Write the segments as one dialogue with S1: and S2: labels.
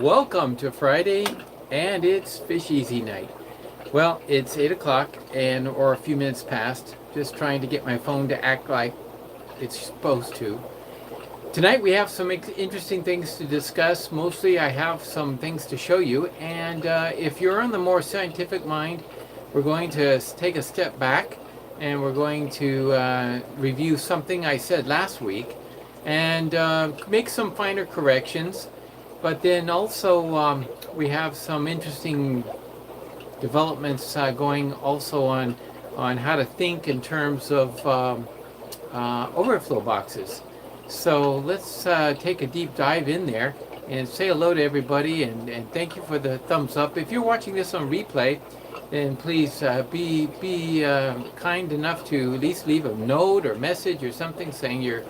S1: Welcome to Friday, and it's FishEZ night. Well, it's 8 o'clock or a few minutes past, just trying to get my phone to act like it's supposed to. Tonight we have some interesting things to discuss. Mostly I have some things to show you, and if you're on the more scientific mind, we're going to take a step back and we're going to review something I said last week and make some finer corrections. But then also we have some interesting developments going also on how to think in terms of overflow boxes. So let's take a deep dive in there and say hello to everybody, and thank you for the thumbs up. If you're watching this on replay, then please be kind enough to at least leave a note or message or something saying you're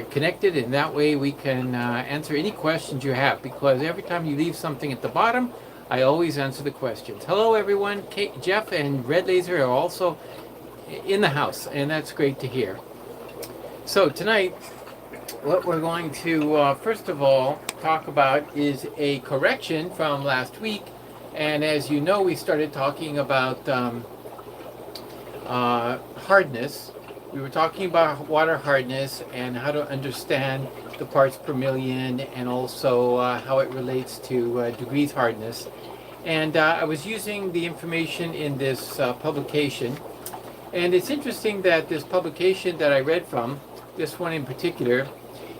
S1: connected, and that way we can answer any questions you have, because every time you leave something at the bottom, I always answer the questions. Hello everyone. Kate, Jeff and Red Laser are also in the house, and that's great to hear. So tonight what we're going to first of all talk about is a correction from last week. And as you know, we started talking about hardness. We were talking about water hardness and how to understand the parts per million, and also how it relates to degrees hardness. And I was using the information in this publication. And it's interesting that this publication that I read from, this one in particular,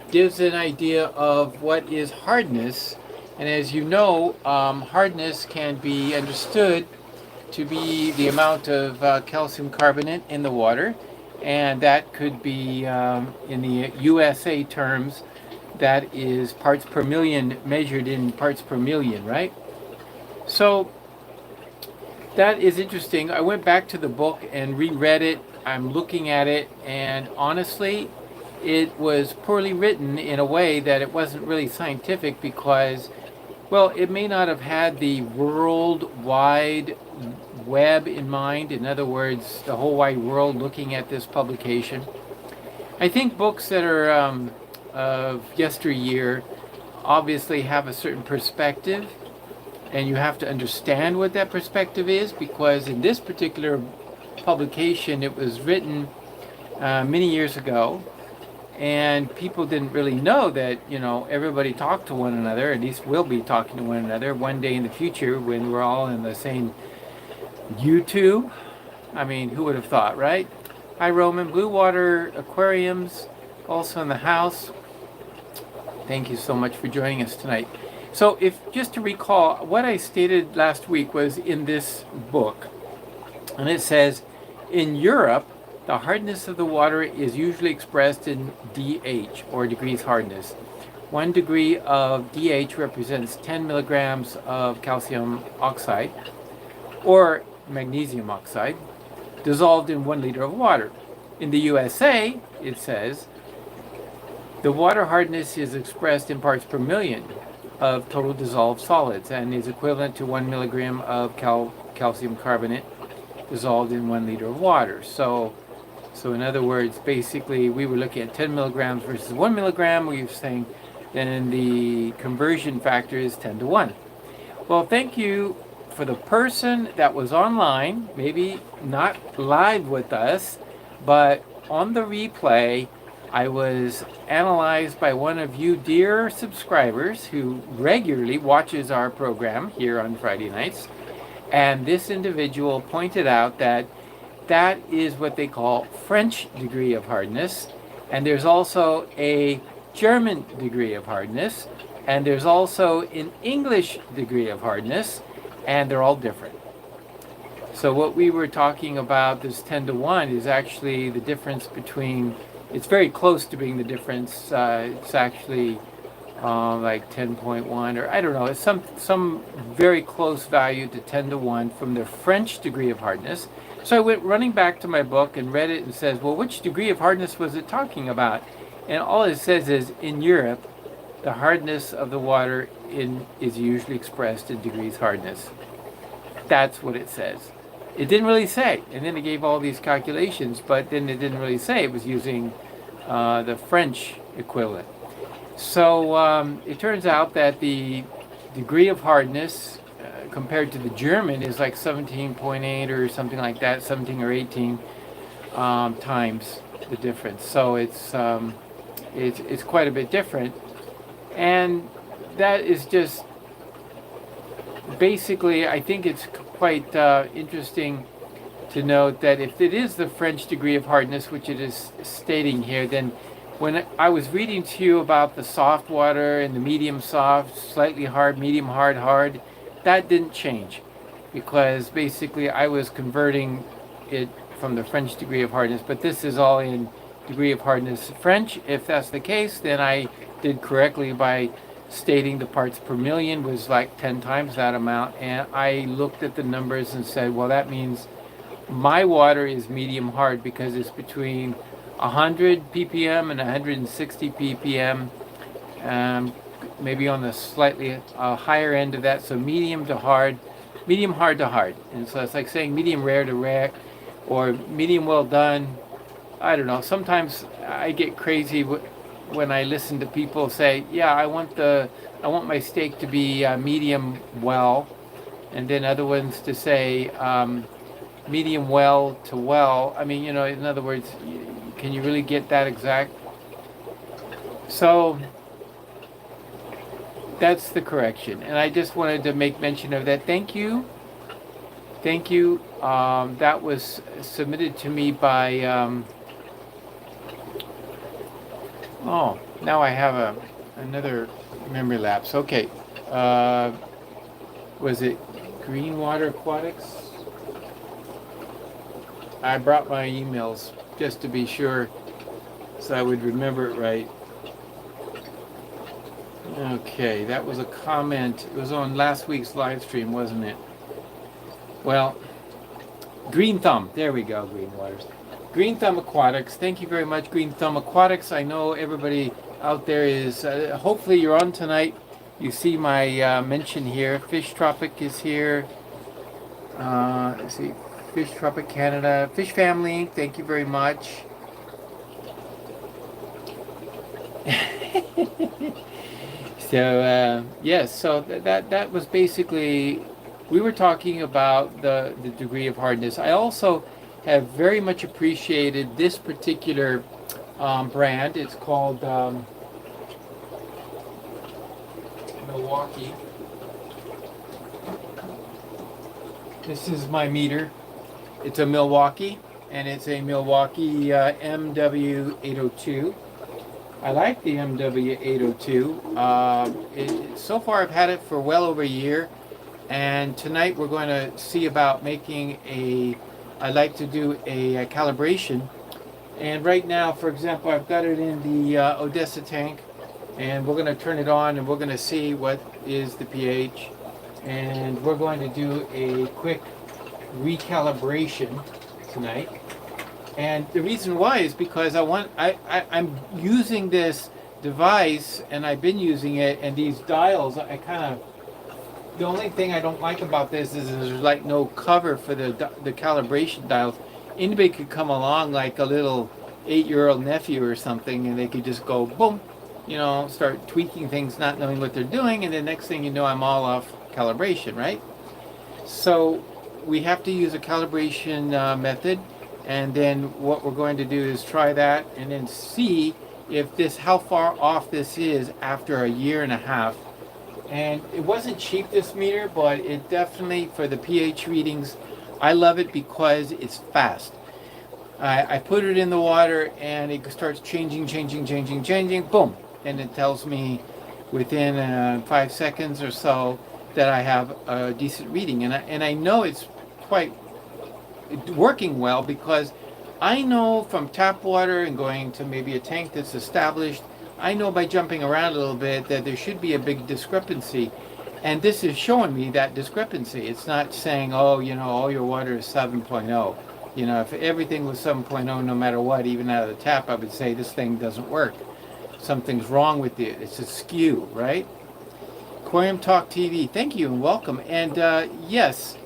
S1: gives an idea of what is hardness. And as you know, hardness can be understood to be the amount of calcium carbonate in the water. And that could be, in the USA terms, that is parts per million, measured in parts per million, right? So that is interesting. I went back to the book and reread it. I'm looking at it, and honestly, it was poorly written in a way that it wasn't really scientific, because, well, it may not have had the worldwide web in mind. In other words, the whole wide world looking at this publication. I think books that are of yesteryear obviously have a certain perspective, and you have to understand what that perspective is, because in this particular publication, it was written many years ago, and people didn't really know that, you know, everybody talked to one another. At least we'll be talking to one another one day in the future when we're all in the same YouTube. I mean, who would have thought, right? Hi Roman, Blue Water Aquariums also in the house. Thank you so much for joining us tonight. So if just to recall, what I stated last week was in this book, and it says, in Europe, the hardness of the water is usually expressed in DH, or degrees hardness. 1 degree of DH represents 10 milligrams of calcium oxide, or magnesium oxide, dissolved in 1 liter of water. In the USA, it says, the water hardness is expressed in parts per million of total dissolved solids, and is equivalent to 1 milligram of calcium carbonate dissolved in 1 liter of water. So in other words, basically, we were looking at 10 milligrams versus 1 milligram. We were saying then the conversion factor is 10 to 1. Well, thank you for the person that was online, maybe not live with us, but on the replay. I was analyzed by one of you dear subscribers who regularly watches our program here on Friday nights. And this individual pointed out that that is what they call French degree of hardness. And there's also a German degree of hardness. And there's also an English degree of hardness. And they're all different. So what we were talking about, this 10 to 1, is actually the difference between, it's very close to being the difference. It's actually like 10.1, or I don't know. It's some very close value to 10 to 1 from the French degree of hardness. So I went running back to my book and read it and says, well, which degree of hardness was it talking about? And all it says is, in Europe, the hardness of the water is usually expressed in degrees hardness. That's what it says. It didn't really say. And then it gave all these calculations, but then it didn't really say. It was using the French equivalent. So it turns out that the degree of hardness compared to the German is like 17.8 or something like that, 17 or 18 times the difference. So it's quite a bit different, and that is just basically, I think it's quite interesting to note that if it is the French degree of hardness, which it is stating here, then when I was reading to you about the soft water and the medium soft, slightly hard, medium hard, hard, that didn't change, because basically I was converting it from the French degree of hardness, but this is all in degree of hardness French. If that's the case, then I did correctly by stating the parts per million was like 10 times that amount, and I looked at the numbers and said, well, that means my water is medium hard because it's between 100 ppm and 160 ppm, maybe on the slightly higher end of that, so medium to hard, medium hard to hard. And so it's like saying medium rare to rare, or medium well done. I don't know, sometimes I get crazy when I listen to people say, yeah, I want my steak to be medium well, and then other ones to say medium well to well. I mean, in other words, can you really get that exact? So that's the correction, and I just wanted to make mention of that. Thank you. That was submitted to me by oh, now I have another memory lapse. Okay, was it Greenwater Aquatics? I brought my emails just to be sure, so I would remember it right. Okay, that was a comment. It was on last week's live stream, wasn't it? Well, Green Thumb. There we go, Green Waters. Green Thumb Aquatics. Thank you very much, Green Thumb Aquatics. I know everybody out there is, hopefully you're on tonight. You see my mention here. Fish Tropic is here. Let's see. Fish Tropic Canada. Fish Family, thank you very much. So, yes, so that was basically, we were talking about the degree of hardness. I also have very much appreciated this particular brand. It's called Milwaukee. This is my meter. It's a Milwaukee, and it's a Milwaukee MW802. I like the MW802. So far I've had it for well over a year, and tonight we're going to see about making I like to do a calibration. And right now, for example, I've got it in the Odessa tank, and we're going to turn it on and we're going to see what is the pH, and we're going to do a quick recalibration tonight. And the reason why is because I'm using this device, and I've been using it, and these dials, the only thing I don't like about this is there's like no cover for the calibration dials. Anybody could come along, like a little 8-year-old nephew or something, and they could just go boom, start tweaking things, not knowing what they're doing, and the next thing you know, I'm all off calibration, right? So we have to use a calibration method, and then what we're going to do is try that and then see if how far off this is after a year and a half. And it wasn't cheap, this meter, but it definitely, for the pH readings, I love it because it's fast. I put it in the water and it starts changing, boom, and it tells me within 5 seconds or so that I have a decent reading, and I know it's quite working well, because I know from tap water and going to maybe a tank that's established, I know by jumping around a little bit that there should be a big discrepancy, and this is showing me that discrepancy. It's not saying, oh, all your water is 7.0. If everything was 7.0 no matter what, even out of the tap, I would say this thing doesn't work. Something's wrong with it. It's a skew, right? Aquarium Talk TV, thank you and welcome. And yes,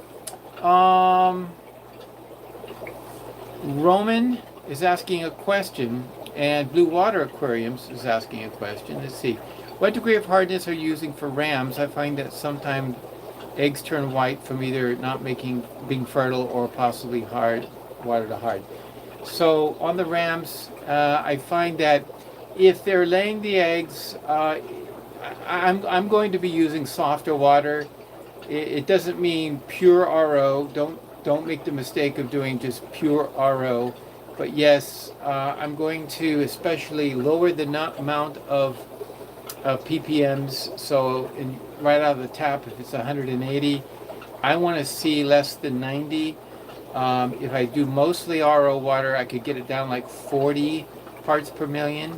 S1: Roman is asking a question, and Blue Water Aquariums is asking a question. Let's see. What degree of hardness are you using for rams? I find that sometimes eggs turn white from either not being fertile or possibly hard, water to hard. So on the rams, I find that if they're laying the eggs, I'm going to be using softer water. It doesn't mean pure RO. Don't make the mistake of doing just pure RO. But yes, I'm going to especially lower the amount of ppms. So right out of the tap, if it's 180, I want to see less than 90. If I do mostly RO water, I could get it down like 40 parts per million,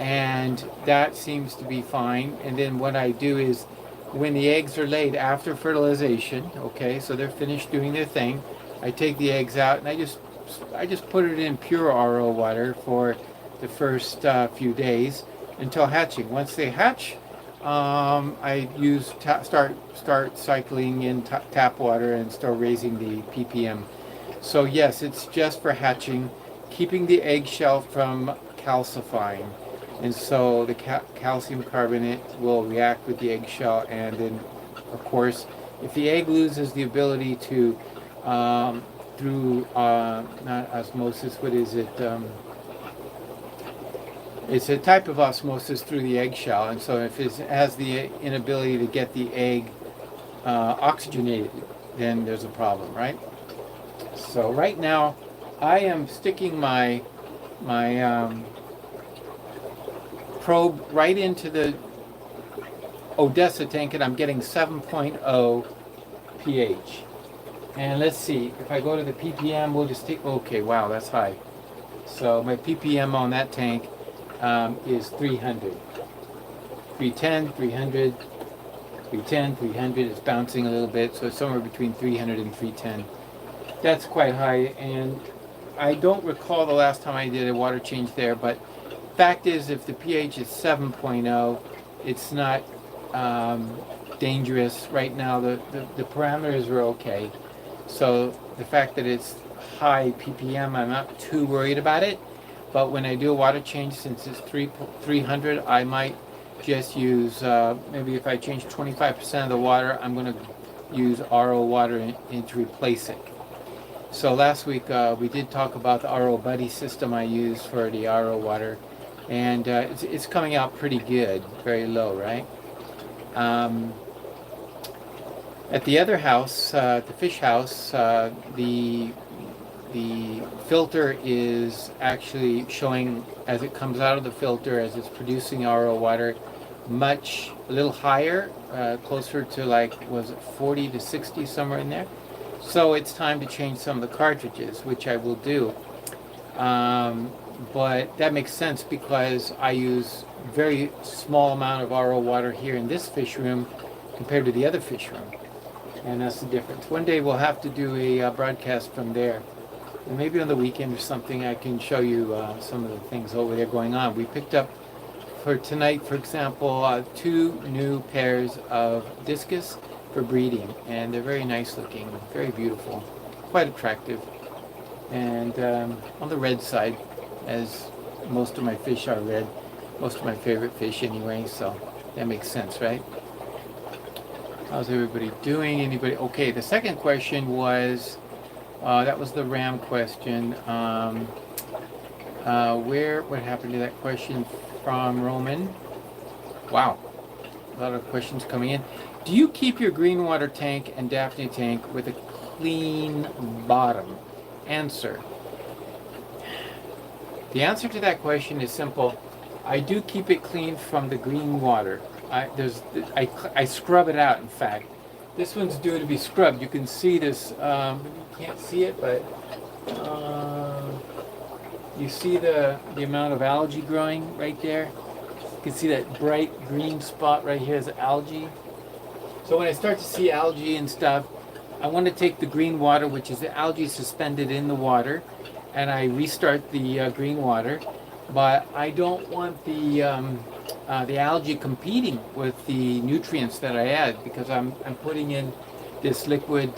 S1: and that seems to be fine. And then what I do is, when the eggs are laid after fertilization, okay, so they're finished doing their thing, I take the eggs out and I just put it in pure RO water for the first few days until hatching. Once they hatch, I start cycling in tap water and start raising the ppm. So yes, it's just for hatching, keeping the eggshell from calcifying. And so the calcium carbonate will react with the eggshell, and then, of course, if the egg loses the ability to, through not osmosis, what is it? It's a type of osmosis through the eggshell, and so if it has the inability to get the egg oxygenated, then there's a problem, right? So right now, I am sticking my probe right into the Odessa tank, and I'm getting 7.0 pH. And let's see, if I go to the ppm, we'll just take, okay, wow, that's high. So my ppm on that tank is 300. 310, 300, 310, 300. It's bouncing a little bit, so it's somewhere between 300 and 310. That's quite high, and I don't recall the last time I did a water change there, but fact is, if the pH is 7.0, it's not dangerous. Right now, the parameters are okay. So the fact that it's high ppm, I'm not too worried about it. But when I do a water change, since it's 300, I might just use, maybe if I change 25% of the water, I'm going to use RO water to replace it. So last week we did talk about the RO Buddy system I use for the RO water. And it's coming out pretty good, very low, right? At the other house, the fish house, the filter is actually showing, as it comes out of the filter, as it's producing RO water, a little higher, closer to like, was it 40 to 60, somewhere in there? So it's time to change some of the cartridges, which I will do. But that makes sense because I use very small amount of RO water here in this fish room compared to the other fish room. And that's the difference. One day we'll have to do a broadcast from there. And maybe on the weekend or something I can show you some of the things over there going on. We picked up for tonight, for example, 2 new pairs of discus for breeding. And they're very nice looking, very beautiful, quite attractive. And on the red side, as most of my fish are red, most of my favorite fish anyway, so that makes sense, right? How's everybody doing? Anybody? Okay, the second question was, that was the ram question. What happened to that question from Roman? Wow, a lot of questions coming in. Do you keep your green water tank and daphnia tank with a clean bottom? Answer. The answer to that question is simple. I do keep it clean from the green water. I scrub it out, in fact. This one's due to be scrubbed. You can see this, you can't see it, but you see the amount of algae growing right there? You can see that bright green spot right here is algae. So when I start to see algae and stuff, I want to take the green water, which is the algae suspended in the water, and I restart the green water. But I don't want the algae competing with the nutrients that I add, because I'm putting in this liquid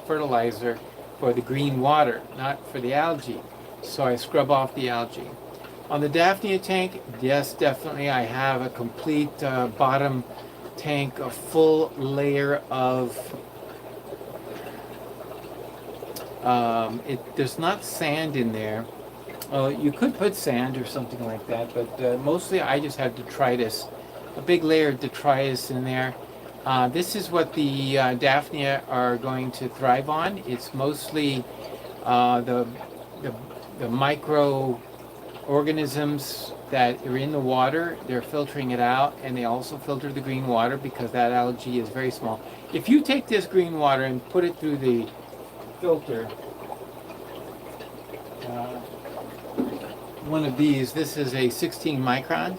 S1: fertilizer for the green water, not for the algae. So I scrub off the algae. On the daphnia tank, yes, definitely I have a complete bottom tank, a full layer of there's not sand in there. You could put sand or something like that, but mostly I just have detritus, a big layer of detritus in there. This is what the daphnia are going to thrive on. It's mostly the, the, the microorganisms that are in the water. They're filtering it out, and they also filter the green water because that algae is very small. If you take this green water and put it through the filter, one of these, this is a 16 micron,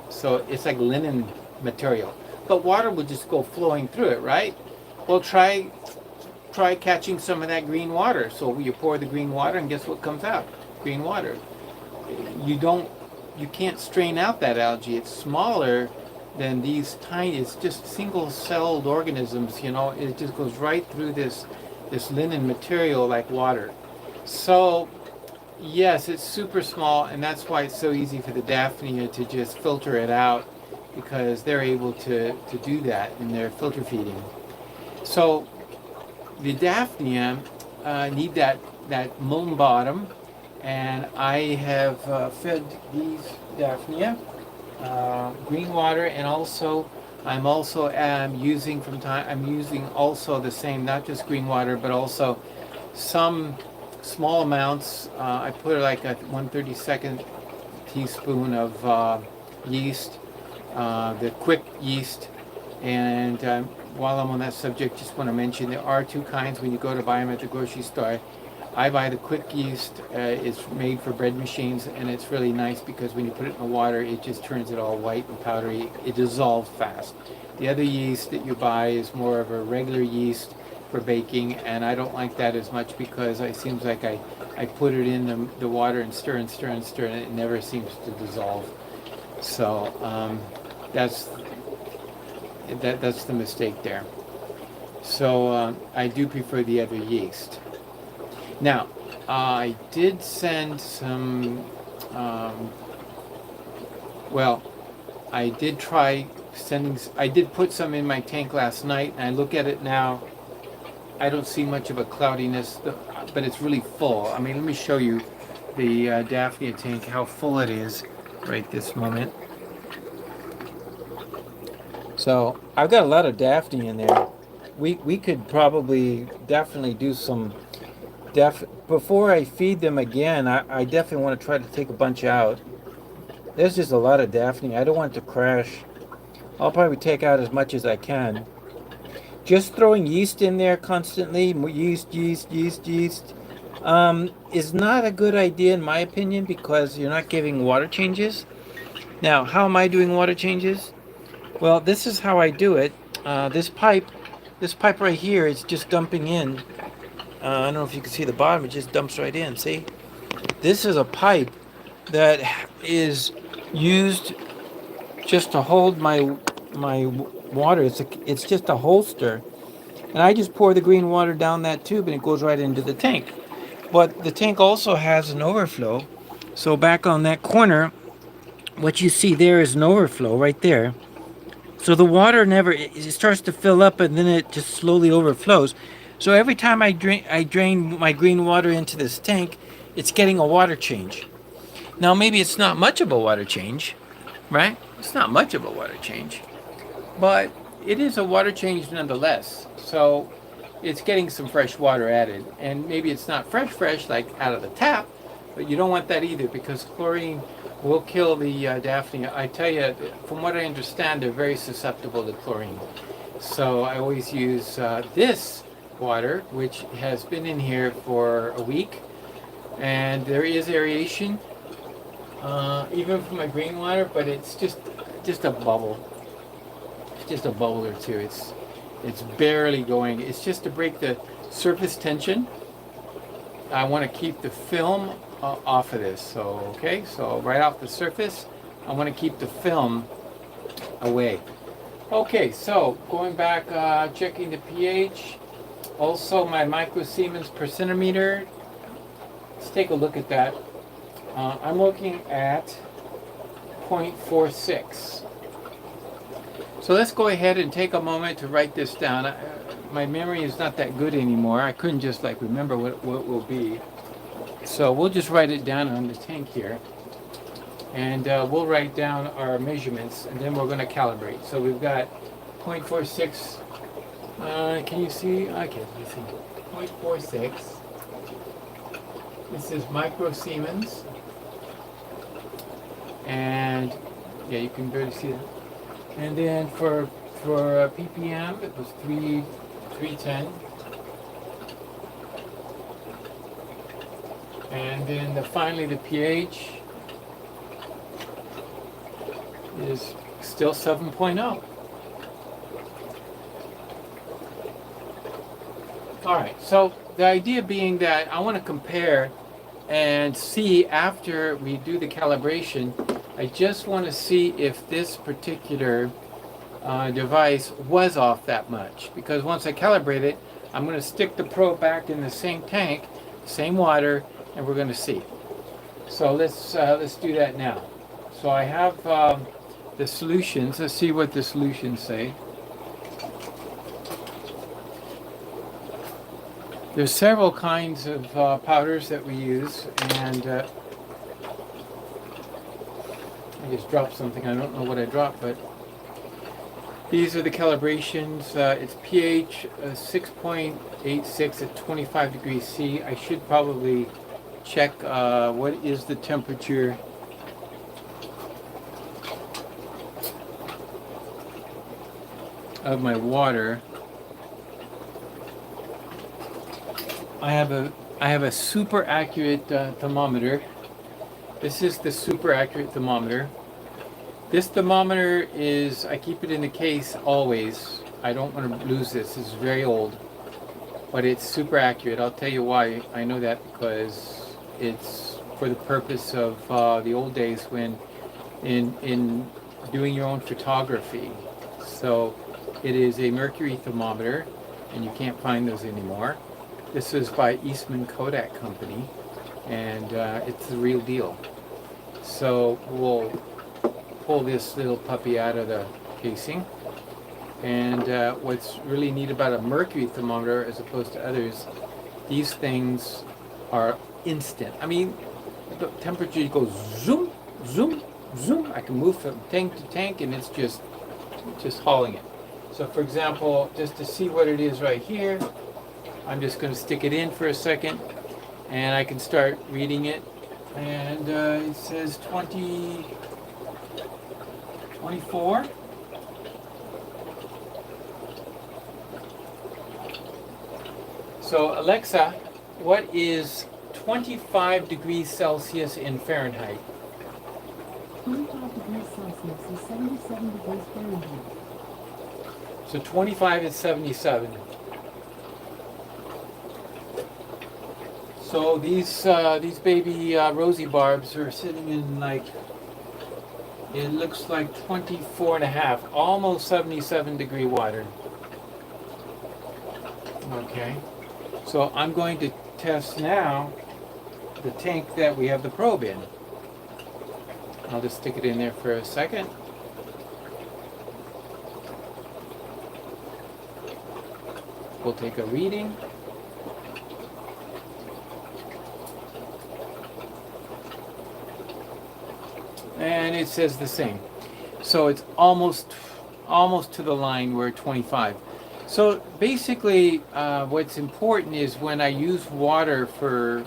S1: so it's like linen material, but water will just go flowing through it, right? Well, try catching some of that green water. So you pour the green water, and guess what comes out? Green water. You can't strain out that algae. It's smaller than these tiny, it's just single-celled organisms, you know. It just goes right through this linen material like water. So yes, it's super small, and that's why it's so easy for the daphnia to just filter it out, because they're able to do that in their filter feeding. So the daphnia need that molten bottom, and I have fed these daphnia green water, and also I'm using also the same, not just green water, but also some small amounts. I put like a 1/32 teaspoon of yeast, the quick yeast. And while I'm on that subject, just want to mention there are two kinds when you go to buy them at the grocery store. I buy the quick yeast. It's made for bread machines, and it's really nice because when you put it in the water, it just turns it all white and powdery. It dissolves fast. The other yeast that you buy is more of a regular yeast for baking, and I don't like that as much because it seems like I put it in the water and stir and stir and stir, and it never seems to dissolve. So that's the mistake there. So I do prefer the other yeast. Now, I did send some, I did try sending, I did put some in my tank last night, and I look at it now. I don't see much of a cloudiness, but it's really full. I mean, let me show you the daphnia tank, how full it is right this moment. So I've got a lot of daphnia in there. We could probably definitely do some before I feed them again. I definitely want to try to take a bunch out. There's just a lot of daphnia. I don't want it to crash. I'll probably take out as much as I can. Just throwing yeast in there constantly, yeast, is not a good idea in my opinion, because you're not giving water changes. Now, how am I doing water changes? Well, this is how I do it. This pipe right here is just dumping in. I don't know if you can see the bottom, it just dumps right in, see? This is a pipe that is used just to hold my water. It's just a holster. And I just pour the green water down that tube, and it goes right into the tank. But the tank also has an overflow. So back on that corner, what you see there is an overflow right there. So the water it starts to fill up, and then it just slowly overflows. So every time I drain my green water into this tank, it's getting a water change. Now maybe it's not much of a water change, right? It's not much of a water change, but it is a water change nonetheless. So it's getting some fresh water added, and maybe it's not fresh like out of the tap, but you don't want that either, because chlorine will kill the daphnia. I tell you, from what I understand, they're very susceptible to chlorine. So I always use this water, which has been in here for a week, and there is aeration, even for my green water, but it's just a bubble. Just a bubble or two. It's barely going. It's just to break the surface tension. I want to keep the film off of this. So okay, so right off the surface, I want to keep the film away. Okay, so going back, checking the pH. Also my micro Siemens per centimeter. Let's take a look at that. I'm looking at 0.46. So let's go ahead and take a moment to write this down. My memory is not that good anymore. I couldn't just like remember what it will be. So we'll just write it down on the tank here. And we'll write down our measurements, and then we're going to calibrate. So we've got 0.46. Can you see? Okay, you see. 0.46. This is micro Siemens. And yeah, you can barely see that. And then for ppm, it was 310. And then finally the pH is still 7.0. All right, so the idea being that I want to compare and see after we do the calibration. I just want to see if this particular device was off that much, because once I calibrate it, I'm going to stick the probe back in the same tank, same water, and we're going to see. So let's do that now. So I have the solutions. Let's see what the solutions say. There's several kinds of powders that we use, and I just dropped something. I don't know what I dropped, but these are the calibrations. It's pH 6.86 at 25 degrees C. I should probably check what is the temperature of my water. I have a super accurate thermometer. This is the super accurate thermometer. This thermometer is, I keep it in the case always. I don't want to lose this. It's very old, but it's super accurate. I'll tell you why I know that, because it's for the purpose of the old days when in doing your own photography. So it is a mercury thermometer, and you can't find those anymore. This is by Eastman Kodak Company, and it's the real deal. So we'll pull this little puppy out of the casing. And what's really neat about a mercury thermometer as opposed to others, these things are instant. I mean, the temperature goes zoom, zoom, zoom. I can move from tank to tank, and it's just hauling it. So for example, just to see what it is right here, I'm just going to stick it in for a second, and I can start reading it. And it says 24. So Alexa, what is 25 degrees Celsius in Fahrenheit?
S2: 25 degrees Celsius is 77 degrees Fahrenheit.
S1: So 25 is 77. So these baby rosy barbs are sitting in, like, it looks like 24 and a half, almost 77 degree water. Okay, so I'm going to test now the tank that we have the probe in. I'll just stick it in there for a second. We'll take a reading. And it says the same. So it's almost to the line where 25. So basically what's important is when I use water for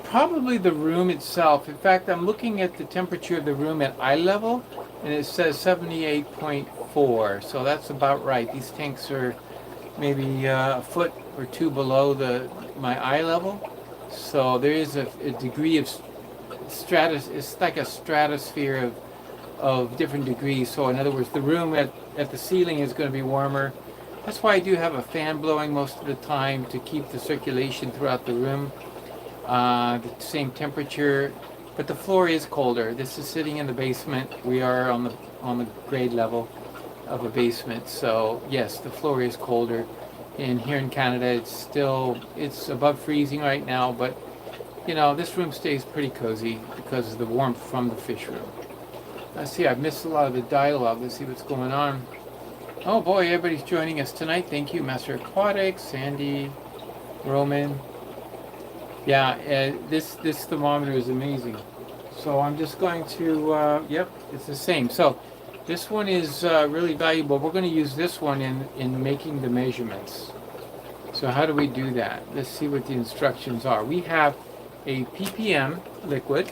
S1: probably the room itself. In fact, I'm looking at the temperature of the room at eye level, and it says 78.4. So that's about right. These tanks are maybe a foot or two below my eye level. So there is a degree of it's like a stratosphere of different degrees. So in other words, the room at the ceiling is going to be warmer. That's why I do have a fan blowing most of the time to keep the circulation throughout the room the same temperature. But the floor is colder. This is sitting in the basement. We are on the grade level of a basement. So yes, the floor is colder. And here in Canada, it's above freezing right now, but you know, this room stays pretty cozy because of the warmth from the fish room. Let's see, I've missed a lot of the dialogue. Let's see what's going on. Oh boy, everybody's joining us tonight. Thank you, Master Aquatics, Sandy, Roman. Yeah, this thermometer is amazing. So I'm just going to, yep, it's the same. So this one is really valuable. We're going to use this one in making the measurements. So how do we do that? Let's see what the instructions are. We have a ppm liquid.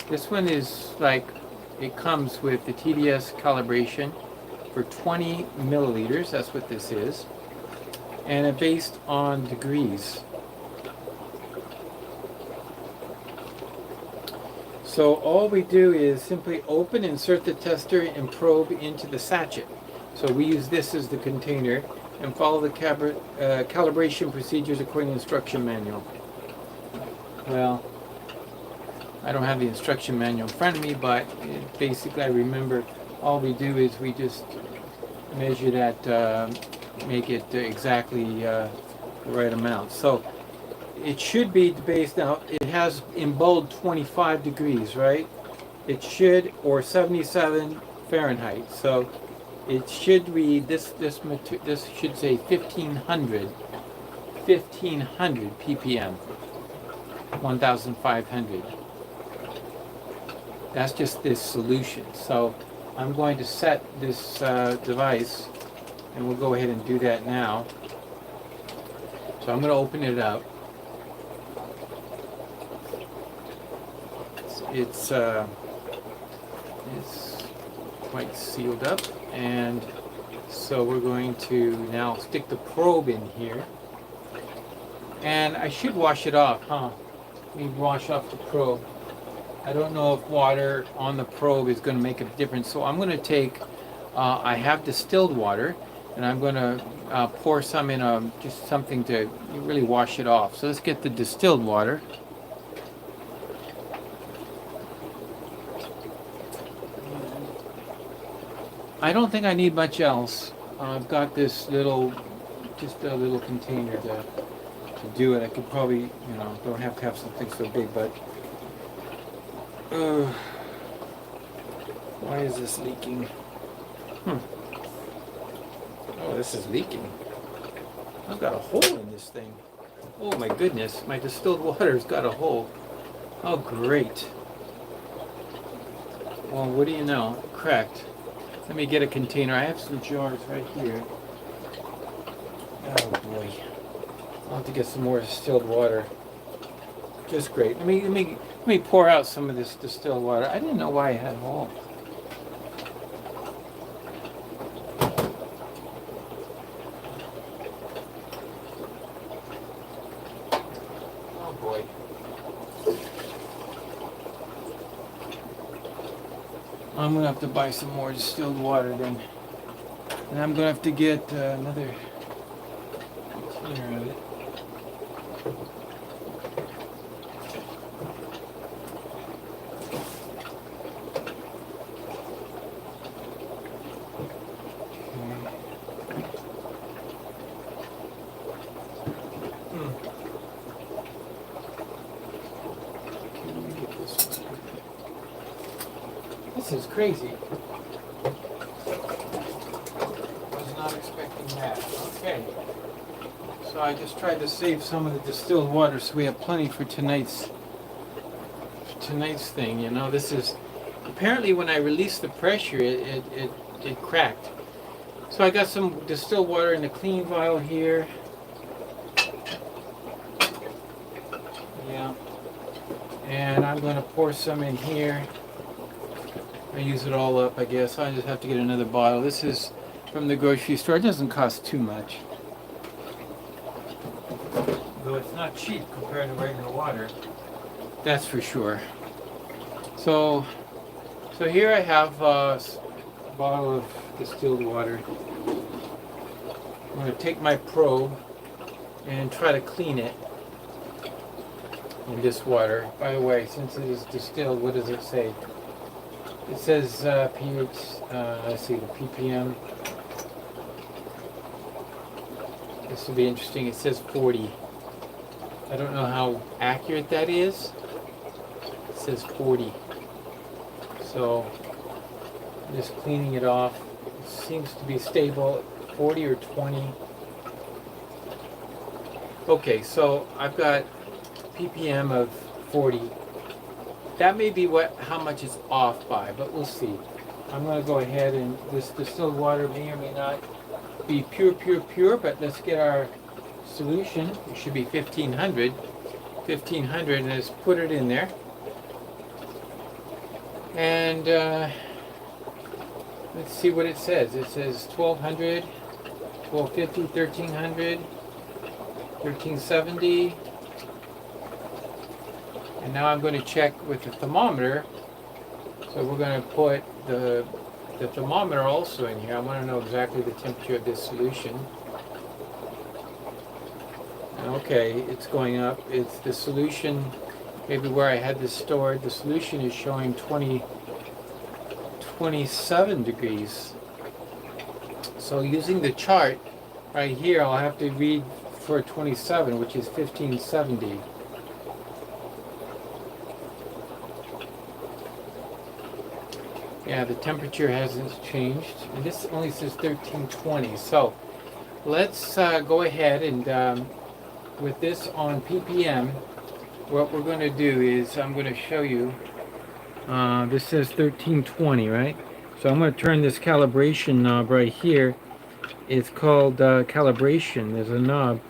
S1: This one is like, it comes with the TDS calibration for 20 milliliters. That's what this is. And it's based on degrees. So all we do is simply open, insert the tester, and probe into the sachet. So we use this as the container and follow the calibration procedures according to the instruction manual. Well, I don't have the instruction manual in front of me, but basically I remember all we do is we just measure that, make it exactly the right amount. So it should be based, now it has in bold 25 degrees, right? It should, or 77 Fahrenheit. So it should read, this should say 1500 ppm, 1500. That's just this solution. So I'm going to set this device, and we'll go ahead and do that now. So I'm going to open it up. It's quite sealed up, and so we're going to now stick the probe in here, and I should wash it off, huh? We wash off the probe. I don't know if water on the probe is going to make a difference, so I'm going to take, I have distilled water, and I'm going to pour some in just something to really wash it off. So let's get the distilled water. I don't think I need much else. I've got this little, just a little container to do it. I could probably, you know, don't have to have something so big, but why is this leaking? Oh, this is leaking. I've got a hole in this thing. Oh my goodness, my distilled water's got a hole. Oh great. Well, what do you know? It cracked. Let me get a container. I have some jars right here. Oh boy. I'll have to get some more distilled water. Just great. Let me pour out some of this distilled water. I didn't know why I had a hole. Oh boy. I'm gonna have to buy some more distilled water then. And I'm gonna have to get another container of it. This is crazy. Was not expecting that. Okay. So I just tried to save some of the distilled water so we have plenty for tonight's thing. You know, this is apparently when I released the pressure, it cracked. So I got some distilled water in the clean vial here. Yeah. And I'm going to pour some in here. I use it all up, I guess. I just have to get another bottle. This is from the grocery store. It doesn't cost too much. Though it's not cheap compared to regular water. That's for sure. So here I have a bottle of distilled water. I'm going to take my probe and try to clean it in this water. By the way, since it is distilled, what does it say? It says pH, let's see, the ppm. This will be interesting. It says 40. I don't know how accurate that is. It says 40. So I'm just cleaning it off. It seems to be stable at 40 or 20. Okay, so I've got ppm of 40. That may be how much it's off by, but we'll see. I'm going to go ahead and this distilled water may or may not be pure, but let's get our solution. It should be 1500. 1500, and let's put it in there. And let's see what it says. It says 1200, 1250, 1300, 1370. And now I'm going to check with the thermometer. So we're going to put the thermometer also in here. I want to know exactly the temperature of this solution. Okay, it's going up. It's the solution, maybe where I had this stored, the solution is showing 27 degrees. So using the chart right here, I'll have to read for 27, which is 1570. Yeah, the temperature hasn't changed, and this only says 1320. So let's go ahead and with this on ppm, what we're going to do is I'm going to show you. This says 1320, right? So I'm going to turn this calibration knob right here. It's called calibration. There's a knob,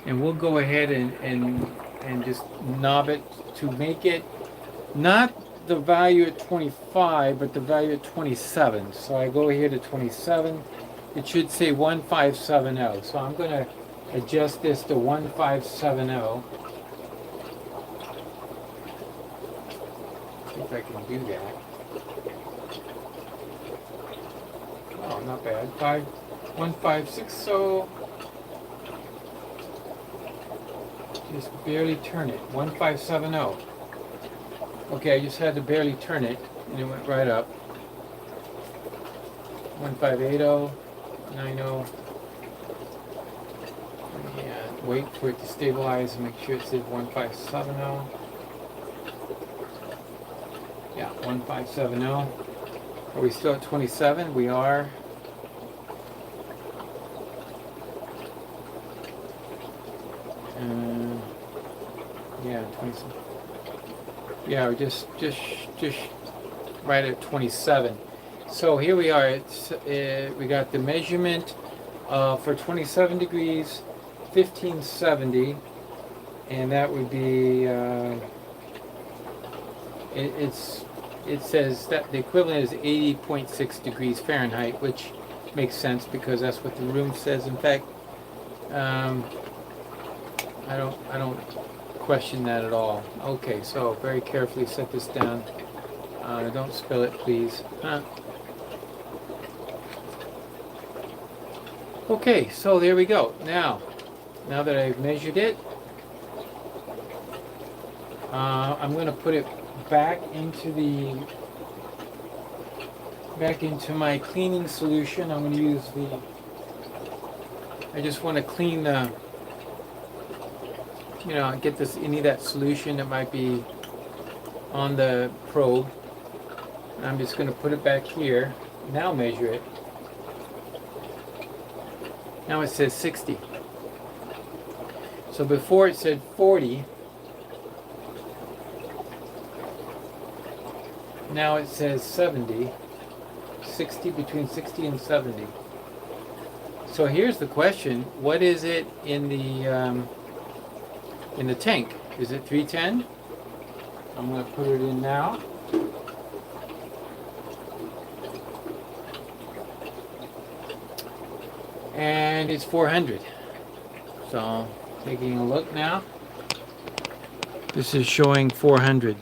S1: and we'll go ahead and just knob it to make it not the value at 25, but the value at 27. So I go here to 27. It should say 1570. So I'm going to adjust this to 1570. See if I can do that. Oh, not bad. 1560. Just barely turn it. 1570. Okay, I just had to barely turn it, and it went right up. 1580, 90. Yeah, wait for it to stabilize and make sure it says 1570. Yeah, 1570. Are we still at 27? We are. Yeah, 27. Yeah, we're just right at 27. So here we are. It's we got the measurement for 27 degrees, 1570, and that would be it says that the equivalent is 80.6 degrees Fahrenheit, which makes sense because that's what the room says. In fact, I don't question that at all. Okay, so very carefully set this down. Don't spill it, please. Okay, so there we go. Now that I've measured it, I'm going to put it back into my cleaning solution. I'm going to use I just want to clean the, get this any of that solution that might be on the probe. And I'm just going to put it back here. Now measure it. Now it says 60. So before it said 40. Now it says 70. 60, between 60 and 70. So here's the question: what is it in the tank? Is it 310? I'm going to put it in now. And it's 400. So taking a look now. This is showing 400.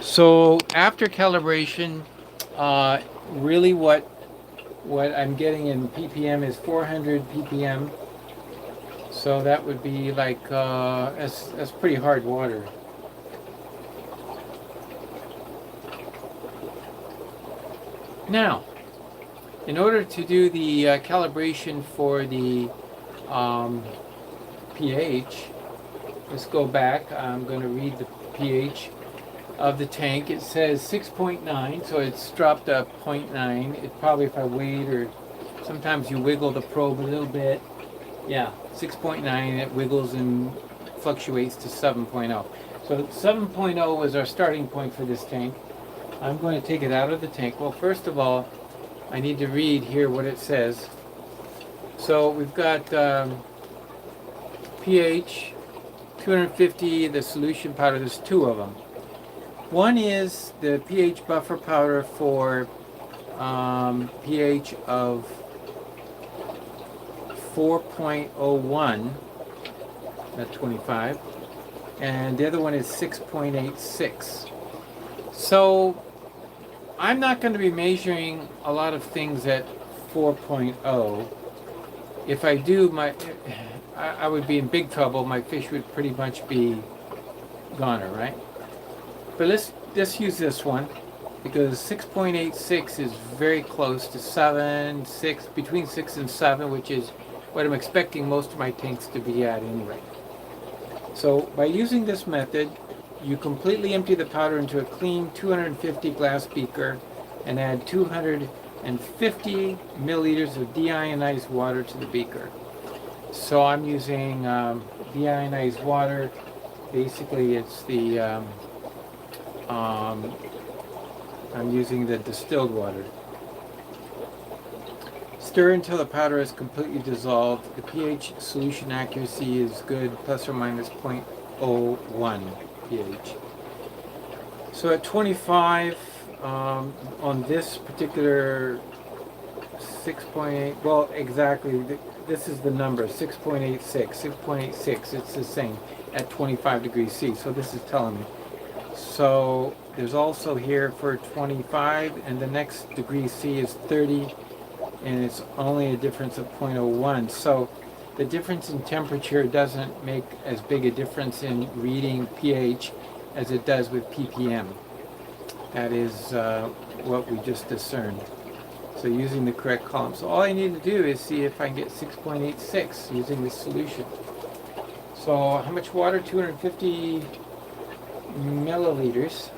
S1: So after calibration, really what I'm getting in ppm is 400 ppm. So that would be like that's pretty hard water. Now, in order to do the calibration for the pH, let's go back. I'm going to read the pH of the tank. It says 6.9, so it's dropped up 0.9. It probably, if I wait, or sometimes you wiggle the probe a little bit. Yeah, 6.9, it wiggles and fluctuates to 7.0. So 7.0 was our starting point for this tank. I'm going to take it out of the tank. Well, first of all, I need to read here what it says. So we've got pH 250, the solution powder. There's two of them. One is the pH buffer powder for pH of 4.01 at 25, and the other one is 6.86. So I'm not going to be measuring a lot of things at 4.0. If I do, I would be in big trouble. My fish would pretty much be goner, right? But let's use this one, because 6.86 is very close to 7, 6, between 6 and 7, which is what I'm expecting most of my tanks to be at anyway. So by using this method, you completely empty the powder into a clean 250 glass beaker and add 250 milliliters of deionized water to the beaker. So I'm using deionized water. Basically, it's the I'm using the distilled water. Stir until the powder is completely dissolved. The pH solution accuracy is good, plus or minus 0.01 pH. So at 25, on this particular 6.8, well, exactly, this is the number, 6.86, 6.86, it's the same at 25 degrees C, so this is telling me. So there's also here for 25, and the next degree C is 30, and it's only a difference of 0.01. So the difference in temperature doesn't make as big a difference in reading pH as it does with ppm. That is what we just discerned. So using the correct column. So all I need to do is see if I can get 6.86 using this solution. So how much water? 250 milliliters.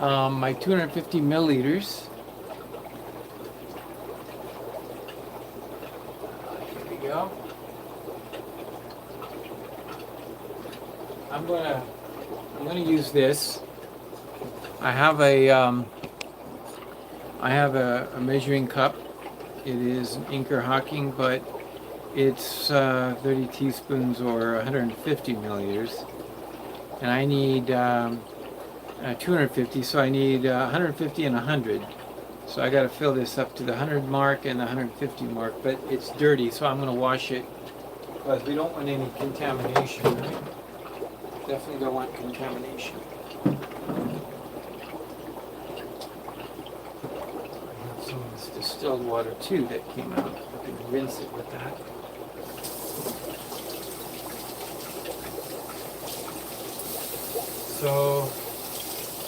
S1: My 250 milliliters. Here we go. I'm gonna use this. I have a measuring cup. It is an Inker Hawking, but it's 30 teaspoons or 150 milliliters. And I need 250, so I need 150 and 100. So I got to fill this up to the 100 mark and the 150 mark, but it's dirty, so I'm going to wash it because we don't want any contamination, right? Definitely don't want contamination. Some of this distilled water too that came out. I can rinse it with that. So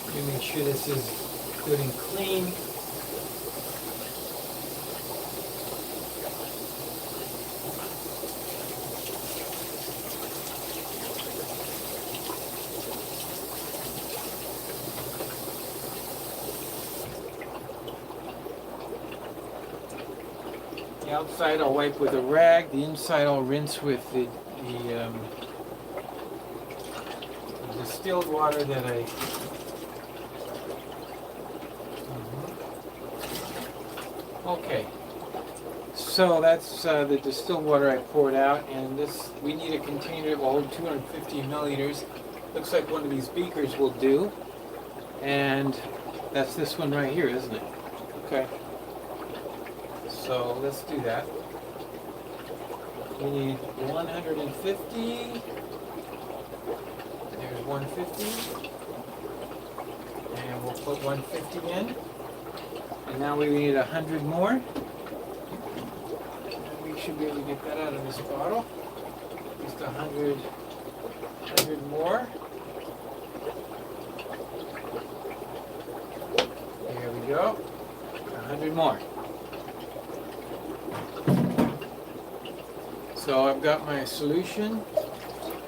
S1: let me make sure this is good and clean. The outside I'll wipe with a rag, the inside I'll rinse with the distilled water that I Okay, so that's the distilled water I poured out, and this, we need a container that will hold 250 milliliters. Looks like one of these beakers will do, and that's this one right here, isn't it? Okay, so let's do that. We need 150. There's 150, and we'll put 150 in, and now we need 100 more, and we should be able to get that out of this bottle. Just 100 more. There we go, 100 more. So I've got my solution.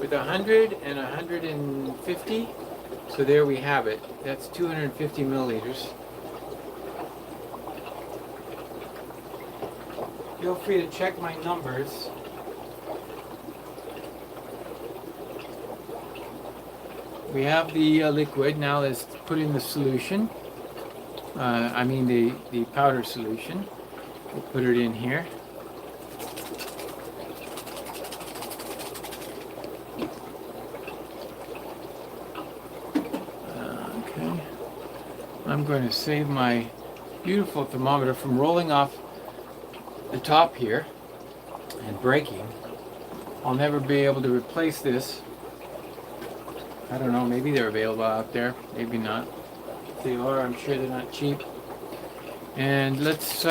S1: with 100 and 150. So there we have it. That's 250 milliliters. Feel free to check my numbers. We have the liquid. Now let's put in the solution. I mean the powder solution. We'll put it in here. Okay. I'm going to save my beautiful thermometer from rolling off the top here and breaking. I'll never be able to replace this. I don't know, maybe they're available out there, maybe not. If they are, I'm sure they're not cheap. And let's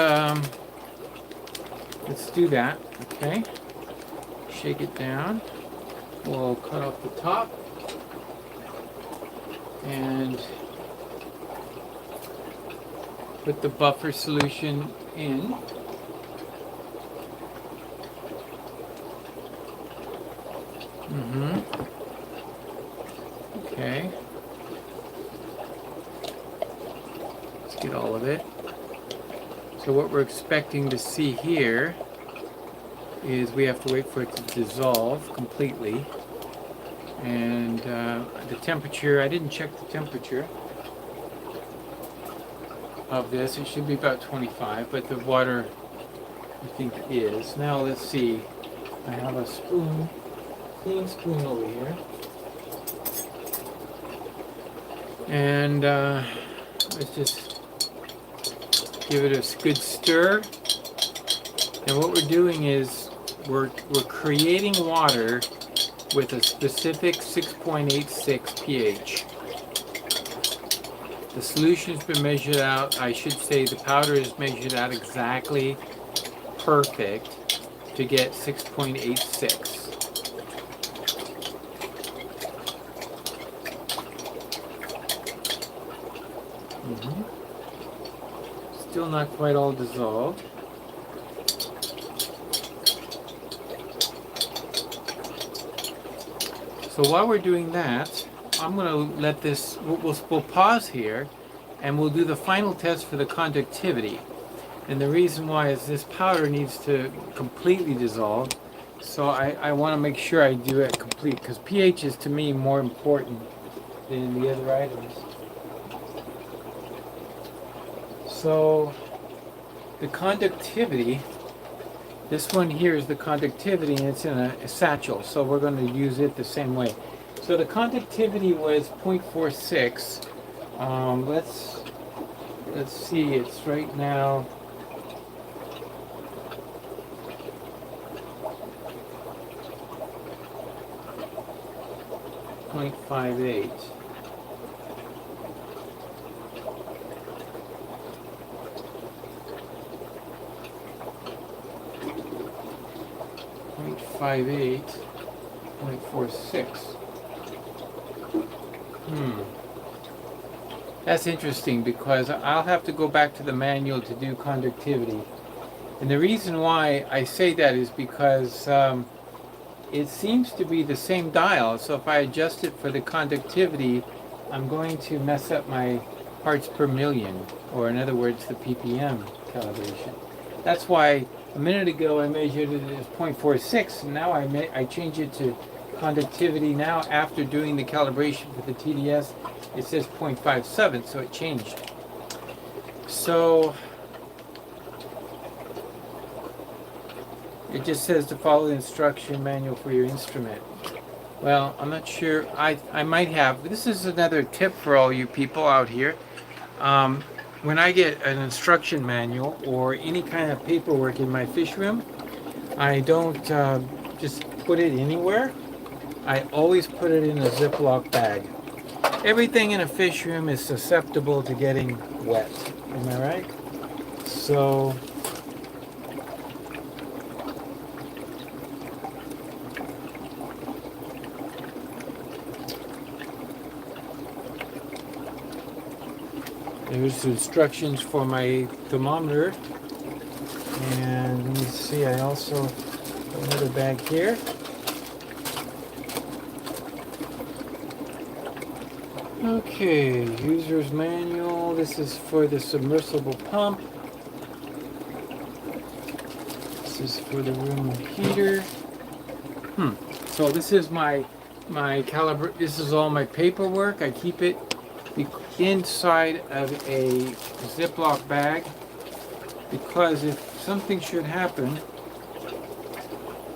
S1: do that, okay? Shake it down. We'll cut off the top and put the buffer solution in. Okay. Let's get all of it. So what we're expecting to see here is we have to wait for it to dissolve completely. And the temperature, I didn't check the temperature of this. It should be about 25, but the water I think is. Now let's see. I have a spoon, clean spoon over here. And let's just give it a good stir. And what we're doing is we're creating water with a specific 6.86 pH. The solution's been measured out. I should say the powder is measured out exactly perfect to get 6.86. Still not quite all dissolved. So while we're doing that, I'm going to let this, we'll pause here and we'll do the final test for the conductivity. And the reason why is this powder needs to completely dissolve. So I want to make sure I do it complete because pH is to me more important than the other items. So the conductivity, this one here is the conductivity and it's in a satchel, so we're going to use it the same way. So the conductivity was 0.46. Let's see, it's right now 0.58. .58, 0.46. That's interesting because I'll have to go back to the manual to do conductivity. And the reason why I say that is because it seems to be the same dial. So if I adjust it for the conductivity, I'm going to mess up my parts per million, or in other words, the ppm calibration. That's why a minute ago I measured it as 0.46, and now I change it to conductivity. Now after doing the calibration for the TDS, it says 0.57, so it changed. So it just says to follow the instruction manual for your instrument. Well, I'm not sure. I might have. This is another tip for all you people out here. When I get an instruction manual or any kind of paperwork in my fish room, I don't just put it anywhere. I always put it in a Ziploc bag. Everything in a fish room is susceptible to getting wet. Am I right? So there's instructions for my thermometer. And let me see, I also have another bag here. Okay, user's manual. This is for the submersible pump. This is for the room heater. So this is my caliber. This is all my paperwork. I keep it inside of a Ziploc bag because if something should happen,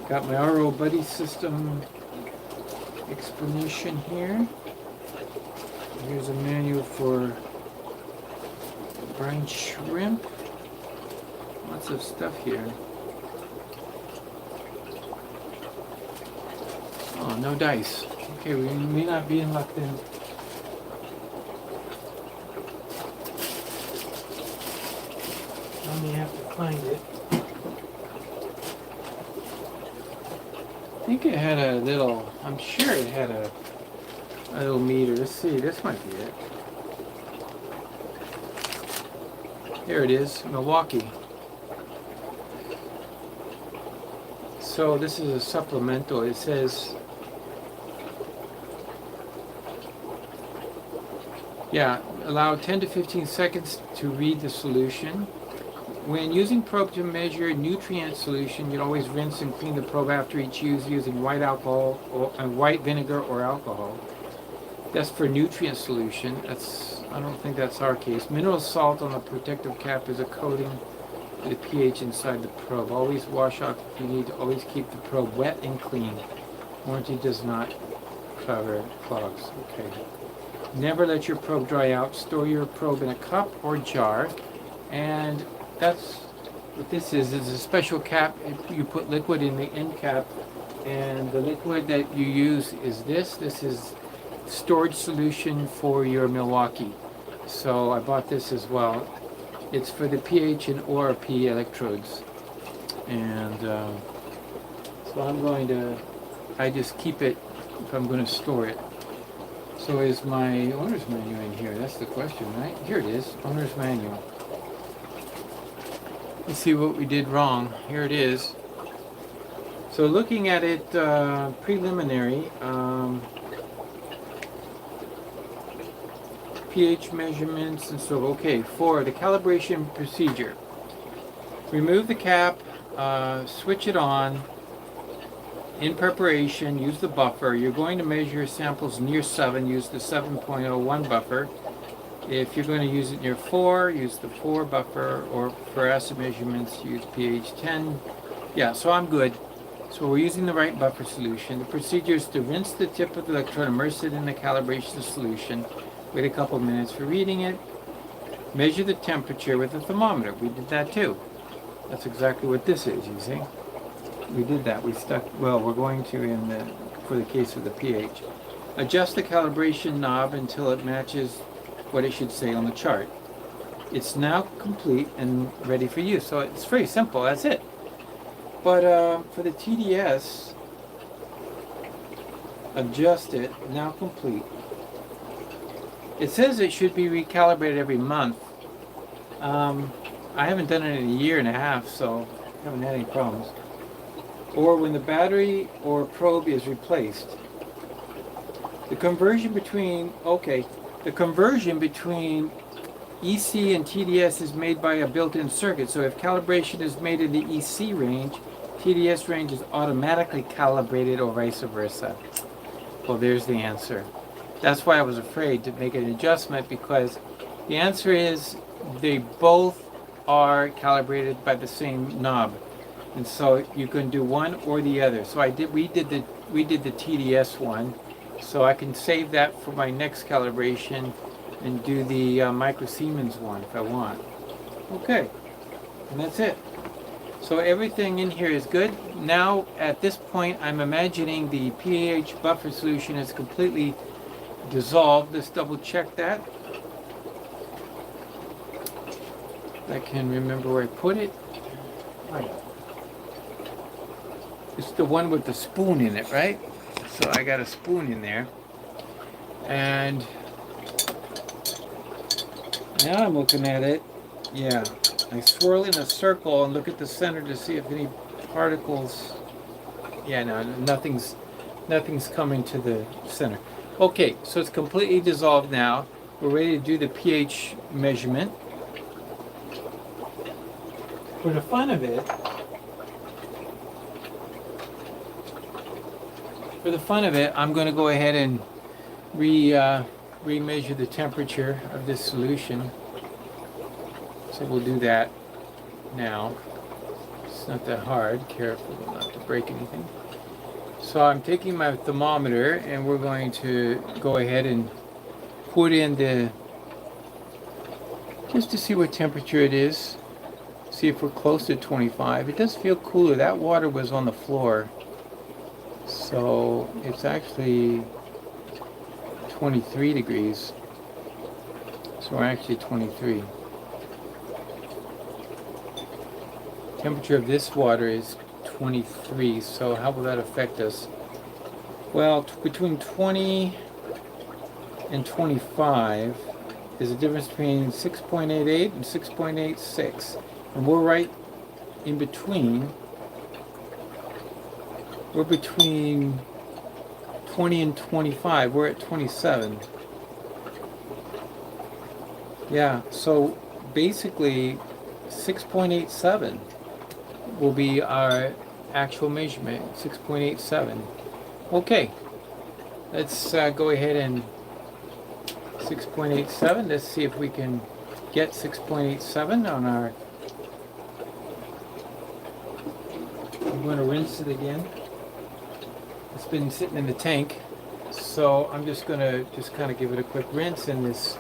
S1: got my RO buddy system explanation here. Here's a manual for brine shrimp. Lots of stuff here. Oh, no dice. Okay, we may not be locked in. I may have to find it. I think it had a little, I'm sure it had a little meter. Let's see, this might be it. Here it is, Milwaukee. So this is a supplemental. It says, yeah, allow 10 to 15 seconds to read the solution. When using probe to measure nutrient solution, you'd always rinse and clean the probe after each use using white alcohol or white vinegar or alcohol. That's for nutrient solution. I don't think that's our case. Mineral salt on the protective cap is a coating for the pH inside the probe. Always wash off if you need to. Always keep the probe wet and clean. Warranty does not cover clogs. Okay. Never let your probe dry out. Store your probe in a cup or jar. And that's what this is a special cap. You put liquid in the end cap, and the liquid that you use is this. This is storage solution for your Milwaukee. So I bought this as well. It's for the pH and ORP electrodes. And so I just keep it if I'm going to store it. So is my owner's manual in here? That's the question, right? Here it is, owner's manual. Let's see what we did wrong. Here it is. So looking at it preliminary, pH measurements and so, okay, for the calibration procedure. Remove the cap, switch it on. In preparation, use the buffer. You're going to measure samples near 7, use the 7.01 buffer. If you're going to use it near 4, use the 4 buffer, or for acid measurements, use pH 10. Yeah, so I'm good. So we're using the right buffer solution. The procedure is to rinse the tip of the electrode, immerse it in the calibration solution, wait a couple minutes for reading it, measure the temperature with a thermometer. We did that too. That's exactly what this is, you see. We did that. We stuck, well, we're going to for the case of the pH. Adjust the calibration knob until it matches what it should say on the chart. It's now complete and ready for use. So it's very simple, that's it. But for the TDS, adjust it, now complete. It says it should be recalibrated every month. I haven't done it in a year and a half, so I haven't had any problems. Or when the battery or probe is replaced. The conversion between, the conversion between EC and TDS is made by a built-in circuit. So if calibration is made in the EC range, TDS range is automatically calibrated or vice versa. Well, there's the answer. That's why I was afraid to make an adjustment, because the answer is they both are calibrated by the same knob. And so you can do one or the other. So we did the TDS one. So I can save that for my next calibration and do the micro Siemens one if I want. Okay, and that's it. So everything in here is good. Now at this point I'm imagining the pH buffer solution is completely dissolved. Let's double check that. I can remember where I put it. Right. It's the one with the spoon in it, right? So I got a spoon in there. And now I'm looking at it. Yeah. I swirl in a circle and look at the center to see if any particles. Yeah, no, nothing's coming to the center. Okay, so it's completely dissolved now. We're ready to do the pH measurement. For the fun of it, I'm going to go ahead and re-measure the temperature of this solution. So we'll do that now. It's not that hard. Careful not to break anything. So I'm taking my thermometer and we're going to go ahead and put in just to see what temperature it is. See if we're close to 25. It does feel cooler. That water was on the floor. So it's actually 23 degrees. So we're actually 23. Temperature of this water is 23. So how will that affect us? Well, between 20 and 25 is a difference between 6.88 and 6.86. And we're right in between. We're between 20 and 25. We're at 27. Yeah, so basically 6.87 will be our actual measurement, 6.87. Okay, let's go ahead and 6.87. Let's see if we can get 6.87 on our. I'm going to rinse it again. It's been sitting in the tank, so I'm just going to kind of give it a quick rinse in this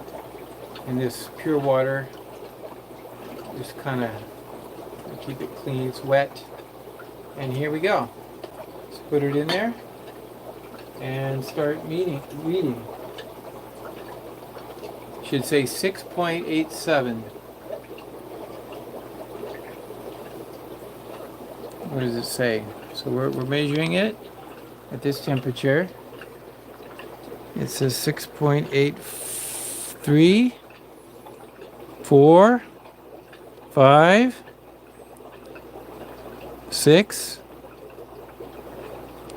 S1: pure water. Just kind of keep it clean. It's wet, and here we go. Let's put it in there and start reading. Should say 6.87. What does it say? So we're measuring it at this temperature. It says 6.83, 4, 5, 6,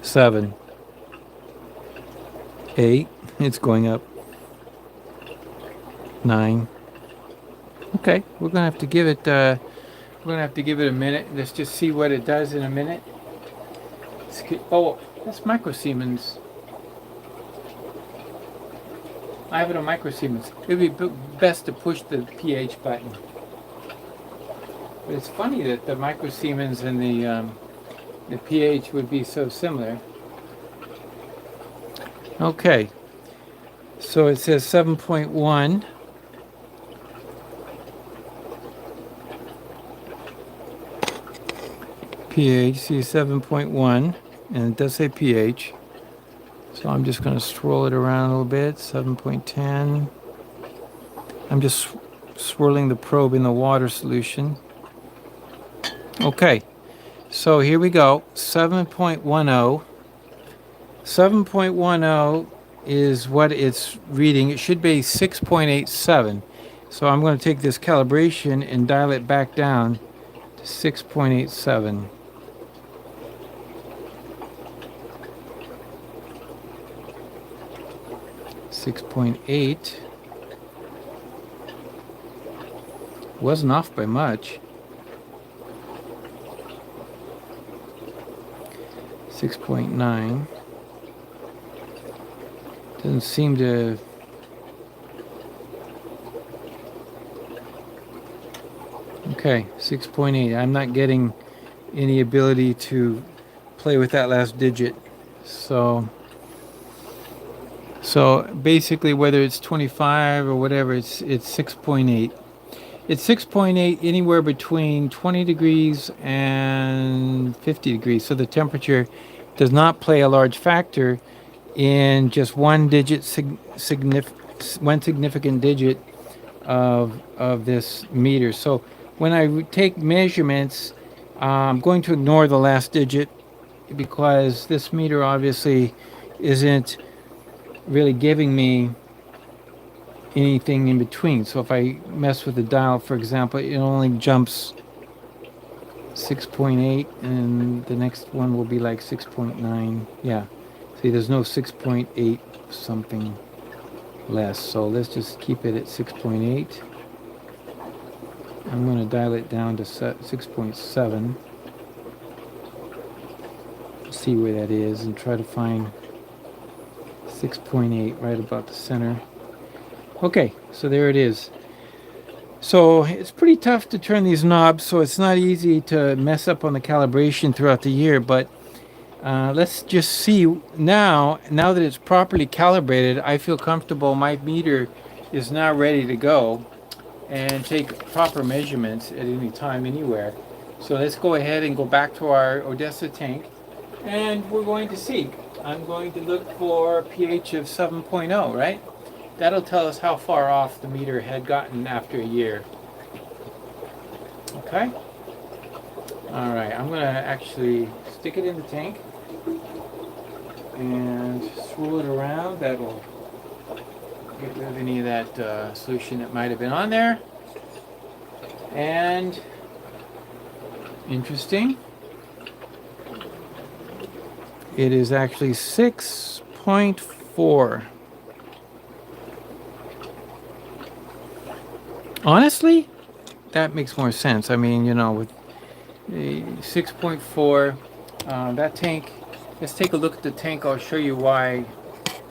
S1: 7, 8. It's going up. 9. Okay, we're gonna have to give it. We're gonna have to give it a minute. Let's just see what it does in a minute. Oh, that's micro Siemens. I have it on micro Siemens. It'd be best to push the pH button. But it's funny that the micro Siemens and the pH would be so similar. Okay, so it says 7.1. pH, see 7.1, and it does say pH. So I'm just going to swirl it around a little bit. 7.10. I'm just swirling the probe in the water solution. Okay, so here we go. 7.10. 7.10 is what it's reading. It should be 6.87. So I'm going to take this calibration and dial it back down to 6.87. 6.8. Wasn't off by much. 6.9. Doesn't seem to. Okay, 6.8. I'm not getting any ability to play with that last digit. So basically, whether it's 25 or whatever, it's 6.8. It's 6.8 anywhere between 20 degrees and 50 degrees. So the temperature does not play a large factor in just one significant digit of this meter. So when I take measurements, I'm going to ignore the last digit because this meter obviously isn't really giving me anything in between. So if I mess with the dial, for example, it only jumps 6.8 and the next one will be like 6.9. Yeah, See, there's no 6.8 something less, so let's just keep it at 6.8. I'm going to dial it down to 6.7. See where that is and try to find 6.8 right about the center. Okay, so there it is. So it's pretty tough to turn these knobs, so it's not easy to mess up on the calibration throughout the year, but let's just see now that it's properly calibrated. I feel comfortable. My meter is now ready to go and take proper measurements at any time, anywhere. So let's go ahead and go back to our Odessa tank, and we're going to see. I'm going to look for pH of 7.0, right? That'll tell us how far off the meter had gotten after a year. Okay? All right, I'm gonna actually stick it in the tank and swirl it around. That'll get rid of any of that solution that might have been on there. And interesting, it is actually 6.4. Honestly, that makes more sense. I mean, you know, with 6.4, that tank, let's take a look at the tank. I'll show you why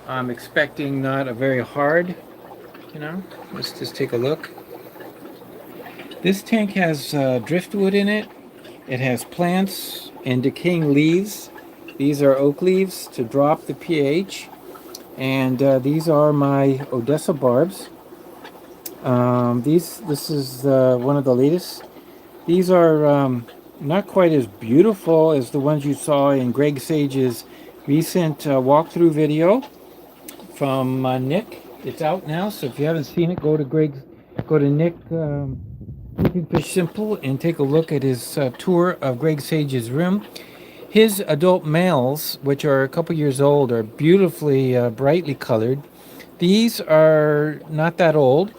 S1: I'm expecting not a very hard, you know. Let's just take a look. This tank has driftwood in it. It has plants and decaying leaves. These are oak leaves to drop the pH. And these are my Odessa barbs. This is one of the latest. These are not quite as beautiful as the ones you saw in Greg Sage's recent walkthrough video from Nick. It's out now, so if you haven't seen it, go to Nick Keeping Fish Simple and take a look at his tour of Greg Sage's room. His adult males, which are a couple years old, are beautifully brightly colored. These are not that old.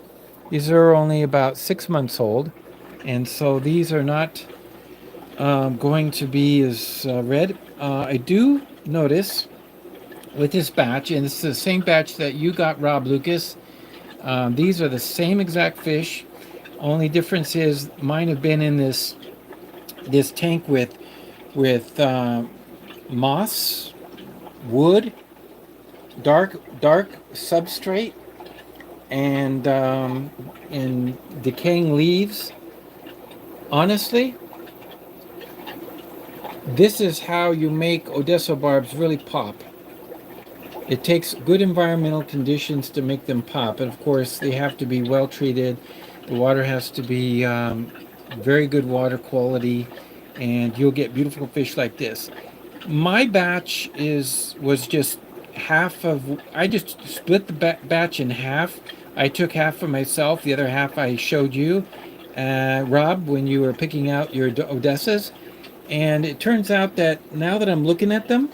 S1: These are only about 6 months old, and so these are not going to be as red. I do notice with this batch, and it's the same batch that you got, Rob Lucas. These are the same exact fish. Only difference is mine have been in this tank with moss, wood, dark substrate, and decaying leaves. Honestly, this is how you make Odessa barbs really pop. It takes good environmental conditions to make them pop, and of course they have to be well treated. The water has to be very good water quality, and you'll get beautiful fish like this. My batch was just half of. I just split the batch in half. I took half for myself, the other half I showed you, Rob, when you were picking out your Odessas. And it turns out that now that I'm looking at them,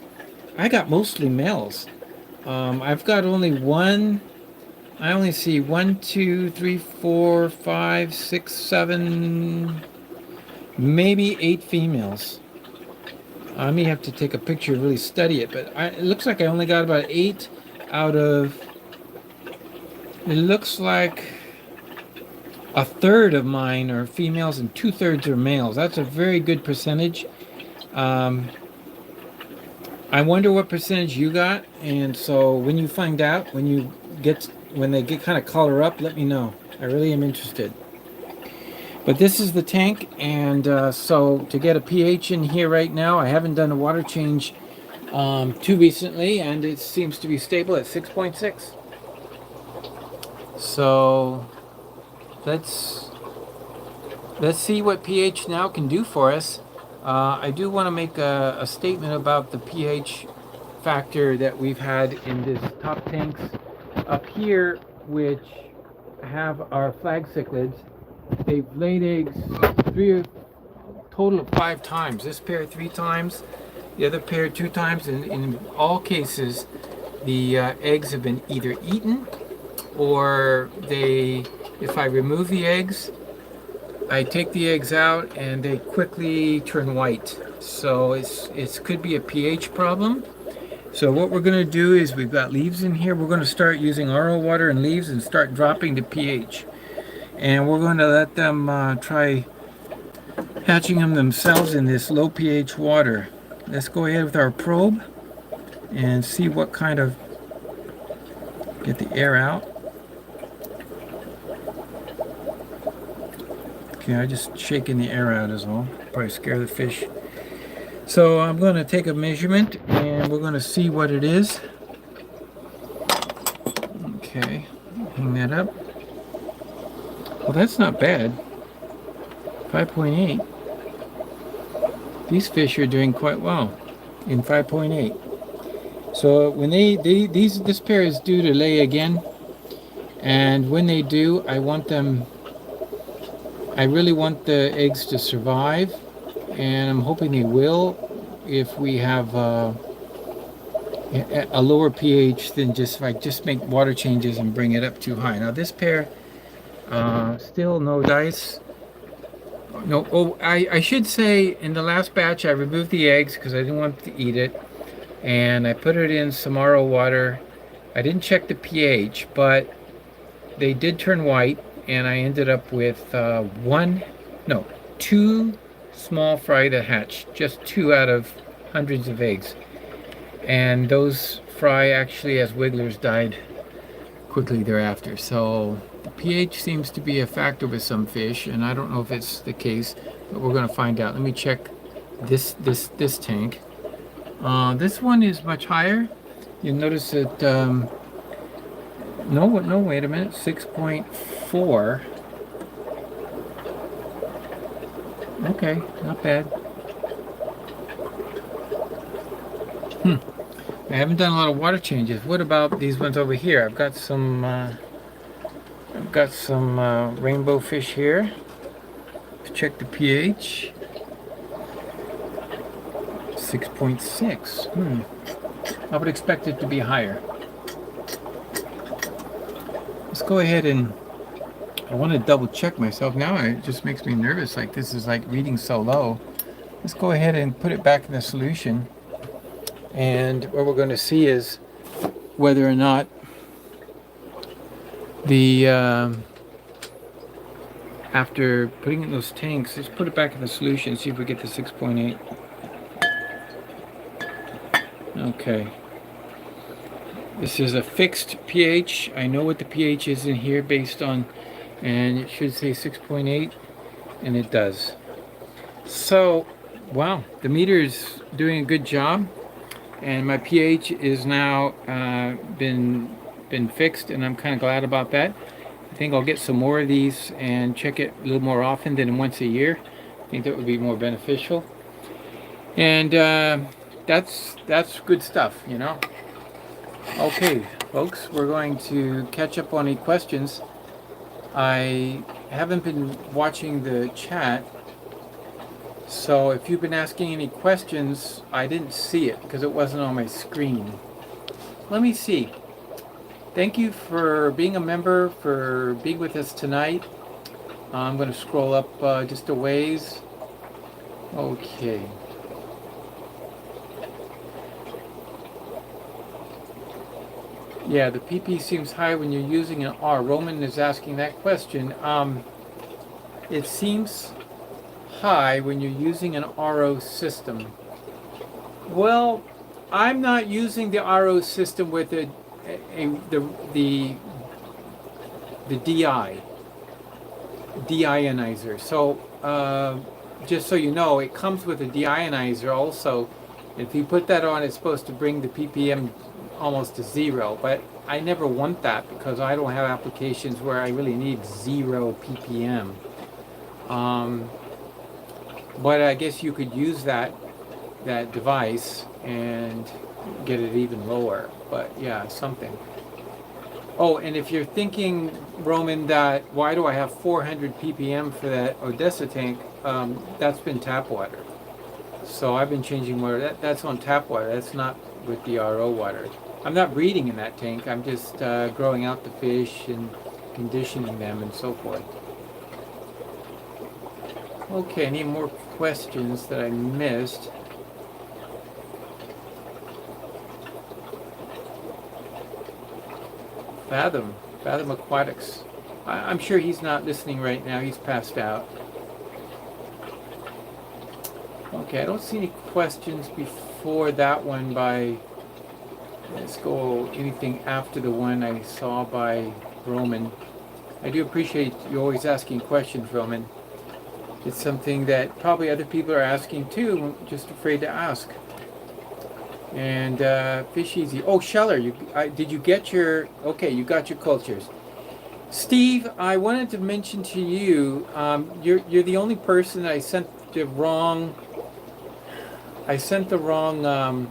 S1: I got mostly males. I've got only one. I only see 1, 2, 3, 4, 5, 6, 7, maybe 8 females. I may have to take a picture and really study it, but it looks like I only got about 8 out of. It looks like a third of mine are females and 2/3 are males. That's a very good percentage. I wonder what percentage you got, and so when you find out, when they get kind of color up, let me know. I really am interested. But this is the tank, and so to get a pH in here right now, I haven't done a water change too recently, and it seems to be stable at 6.6. So let's see what pH now can do for us. I do want to make a statement about the pH factor that we've had in this top tanks up here, which have our flag cichlids. They've laid eggs total of 5 times. This pair 3 times, the other pair 2 times, and in all cases the eggs have been either eaten or if I remove the eggs, I take the eggs out and they quickly turn white. So it could be a pH problem. So what we're going to do is we've got leaves in here. We're going to start using RO water and leaves and start dropping the pH. And we're going to let them try hatching them themselves in this low pH water. Let's go ahead with our probe and see what kind of, get the air out. Okay, I just shaking the air out is all. Probably scare the fish. So I'm going to take a measurement and we're going to see what it is. Okay, hang that up. Well, that's not bad. 5.8. These fish are doing quite well in 5.8. So when this pair is due to lay again, and when they do, I really want the eggs to survive, and I'm hoping they will if we have a lower pH than just if I just make water changes and bring it up too high. Now this pair, still no dice. No, oh, I should say in the last batch I removed the eggs because I didn't want to eat it, and I put it in some RO water. I didn't check the pH, but they did turn white, and I ended up with two small fry that hatched, just 2 out of hundreds of eggs. And those fry actually, as wigglers, died quickly thereafter. So the pH seems to be a factor with some fish, and I don't know if it's the case, but we're going to find out. Let me check this tank. This one is much higher. You'll notice that no, wait a minute, 6.4. Okay, not bad. I haven't done a lot of water changes. What about these ones over here? I've got some rainbow fish here. Let's check the pH. 6.6. I would expect it to be higher. Let's go ahead and, I want to double check myself. Now it just makes me nervous, like this is like reading so low. Let's go ahead and put it back in the solution. And what we're going to see is whether or not the, after putting in those tanks, let's put it back in the solution, see if we get the 6.8. Okay. This is a fixed pH. I know what the pH is in here based on, and it should say 6.8, and it does. So, wow, the meter is doing a good job, and my pH is now been fixed, and I'm kind of glad about that. I think I'll get some more of these and check it a little more often than once a year. I think that would be more beneficial. And that's good stuff, you know. Okay, folks, we're going to catch up on any questions. I haven't been watching the chat, so if you've been asking any questions, I didn't see it because it wasn't on my screen. Let me see. Thank you for being a member, for being with us tonight. I'm going to scroll up just a ways. Okay. Yeah, the PP seems high when you're using an R. Roman is asking that question. It seems high when you're using an RO system. Well, I'm not using the RO system with the deionizer. So just so you know, it comes with a deionizer also. If you put that on, it's supposed to bring the ppm almost to 0, but I never want that because I don't have applications where I really need 0 ppm. But I guess you could use that device and get it even lower. But yeah, something. Oh, and if you're thinking, Roman, that why do I have 400 ppm for that Odessa tank, that's been tap water. So I've been changing water. That's on tap water. That's not with the RO water. I'm not breeding in that tank. I'm just growing out the fish and conditioning them and so forth. Okay, any more questions that I missed? Fathom Aquatics. I'm sure he's not listening right now. He's passed out. Okay, I don't see any questions before that one by, let's go anything after the one I saw by Roman. I do appreciate you always asking questions, Roman. It's something that probably other people are asking too, just afraid to ask. And FishEZ. Oh, Scheller, did you get your? Okay, you got your cultures. Steve, I wanted to mention to you, you're the only person that I sent the wrong. I sent the wrong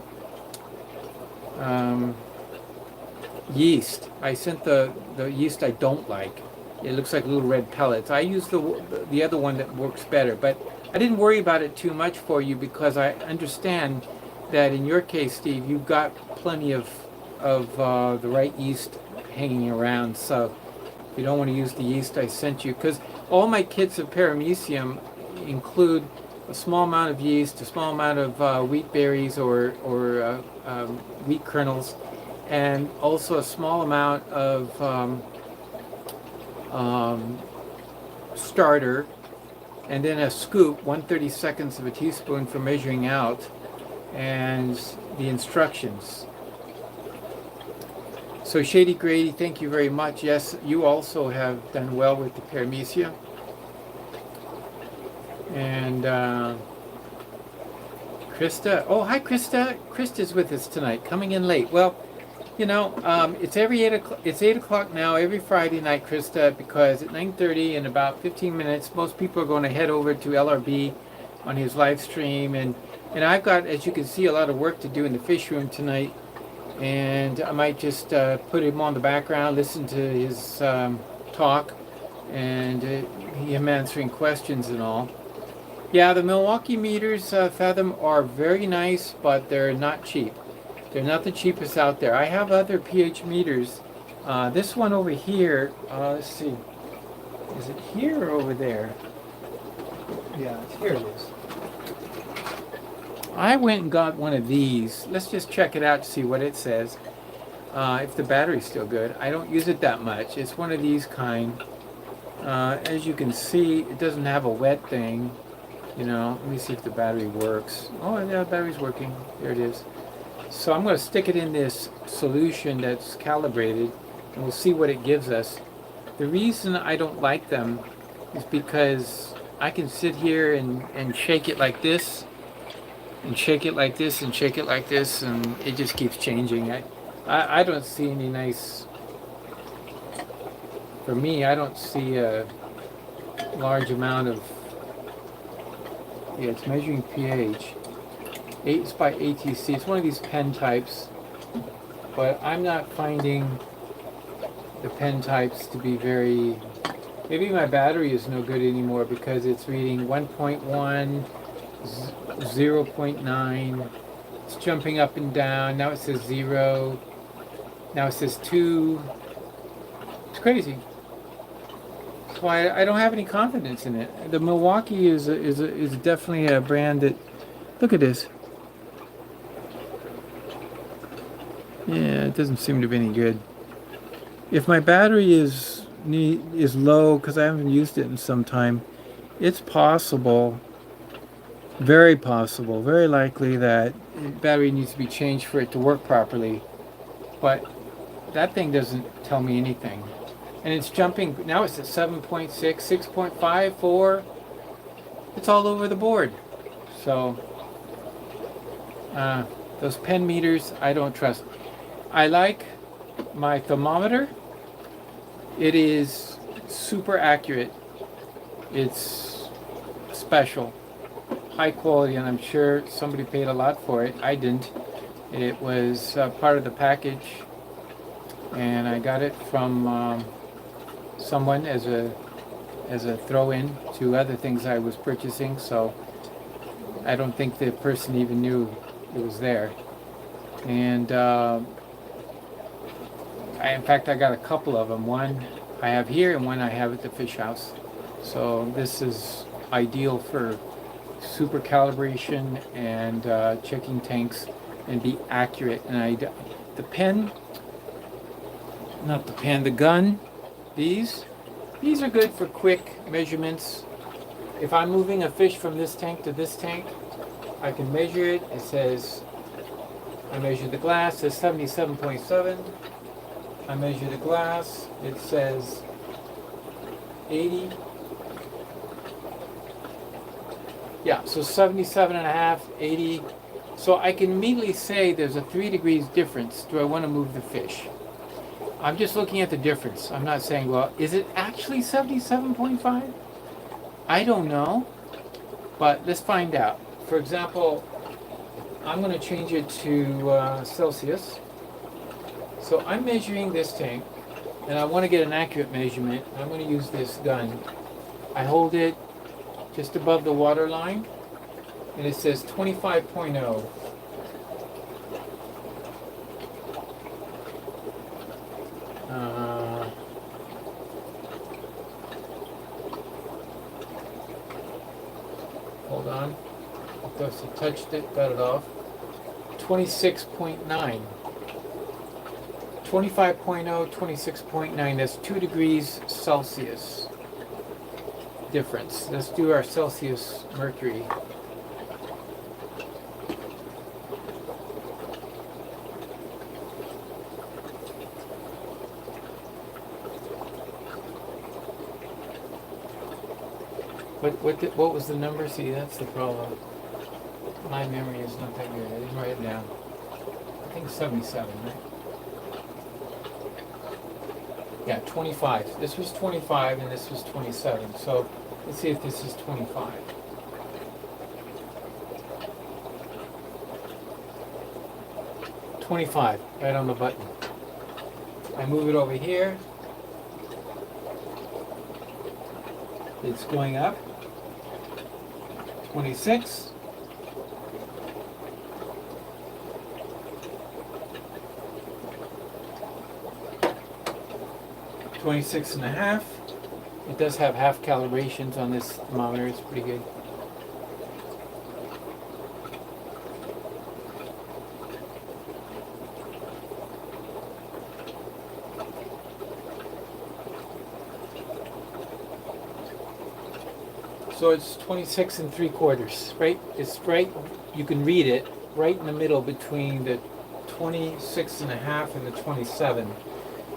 S1: yeast. I sent the yeast I don't like. It looks like little red pellets. I use the other one that works better, but I didn't worry about it too much for you because I understand that in your case, Steve, you've got plenty of the right yeast hanging around. So you don't want to use the yeast I sent you, because all my kits of paramecium include a small amount of yeast, a small amount of wheat berries or wheat kernels, and also a small amount of starter, and then a scoop, 1/32 of a teaspoon for measuring out, and the instructions. So Shady Grady, thank you very much. Yes, you also have done well with the paramecia. And Krista, oh hi Krista. Krista's with us tonight, coming in late. Well, you know, it's 8 o'clock now, every Friday night, Krista, because at 9:30 in about 15 minutes, most people are going to head over to LRB on his live stream, and I've got, as you can see, a lot of work to do in the fish room tonight, and I might just put him on the background, listen to his talk, and him answering questions and all. Yeah, the Milwaukee meters, Fathom, are very nice, but they're not cheap. They're not the cheapest out there. I have other pH meters. This one over here, let's see. Is it here or over there? Yeah, here it is. I went and got one of these. Let's just check it out to see what it says. If the battery's still good. I don't use it that much. It's one of these kind. As you can see, it doesn't have a wet thing. You know, let me see if the battery works. Oh, yeah, the battery's working. There it is. So I'm going to stick it in this solution that's calibrated, and we'll see what it gives us. The reason I don't like them is because I can sit here and shake it like this, and shake it like this, and shake it like this, and it just keeps changing. I don't see any nice, for me, I don't see a large amount of, yeah, it's measuring pH. It's by ATC. It's one of these pen types, but I'm not finding the pen types to be very, maybe my battery is no good anymore because it's reading 1.1, 0.9, it's jumping up and down. Now it says 0, now it says 2. It's crazy. That's why I don't have any confidence in it. The Milwaukee is definitely a brand that, look at this. Yeah, it doesn't seem to be any good. If my battery is low, because I haven't used it in some time, it's possible, very possible, very likely that the battery needs to be changed for it to work properly. But that thing doesn't tell me anything. And it's jumping, now it's at 7.6, 6.5, 4. It's all over the board. So, those pen meters, I don't trust. I like my thermometer. It is super accurate. It's special, high quality, and I'm sure somebody paid a lot for it. I didn't. It was part of the package, and I got it from someone as a throw-in to other things I was purchasing. So I don't think the person even knew it was there. And in fact, I got a couple of them. One I have here and one I have at the fish house. So this is ideal for super calibration and checking tanks and be accurate. And the pen, not the pan, the gun. These are good for quick measurements. If I'm moving a fish from this tank to this tank, I can measure it. It says, I measure the glass, it says 77.7. I measure the glass, it says 80. Yeah, so 77.5, 80. So I can immediately say there's a 3 degrees difference. Do I want to move the fish? I'm just looking at the difference. I'm not saying, well, is it actually 77.5? I don't know, but let's find out. For example, I'm going to change it to Celsius. So I'm measuring this tank, and I want to get an accurate measurement. I'm going to use this gun. I hold it just above the water line, and it says 25.0. Hold on. Of course, I touched it, got it off. 26.9. 25.0, 26.9. That's 2 degrees Celsius difference. Let's do our Celsius mercury. What was the number? See, that's the problem. My memory is not that good. I didn't write it down. I think 77, right? Yeah, 25. This was 25 and this was 27. So let's see if this is 25. $25, right on the button. I move it over here. It's going up. 26. $26.5. It does have half calibrations on this thermometer. It's pretty good. So it's 26 3/4, right? It's right, you can read it, right in the middle between the 26.5 and the 27.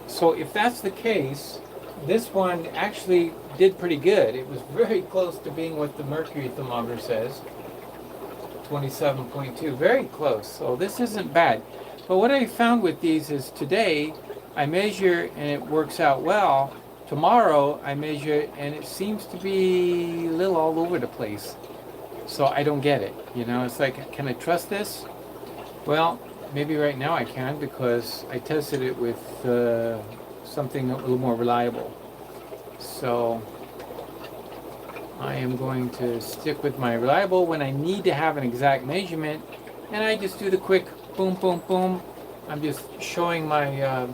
S1: So if that's the case, this one actually did pretty good. It was very close to being what the mercury thermometer says, 27.2, very close. So this isn't bad. But what I found with these is today I measure and it works out well. Tomorrow I measure and it seems to be a little all over the place. So I don't get it. You know, it's like, can I trust this? Well, maybe right now I can because I tested it with something a little more reliable. So I am going to stick with my reliable when I need to have an exact measurement, and I just do the quick boom, boom, boom. I'm just showing my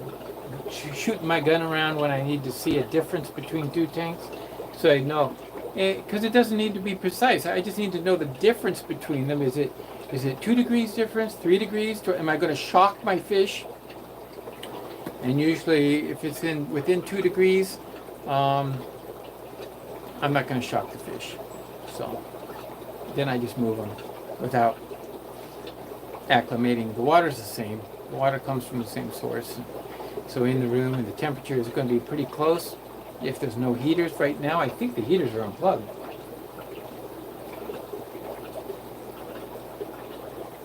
S1: shooting my gun around when I need to see a difference between two tanks, so I know. Because it doesn't need to be precise. I just need to know the difference between them. Is it 2 degrees difference, 3 degrees? Am I going to shock my fish? And usually, if it's within 2 degrees, I'm not going to shock the fish. So then I just move them without acclimating. The water's the same. The water comes from the same source. So in the room, and the temperature is going to be pretty close. If there's no heaters right now, I think the heaters are unplugged.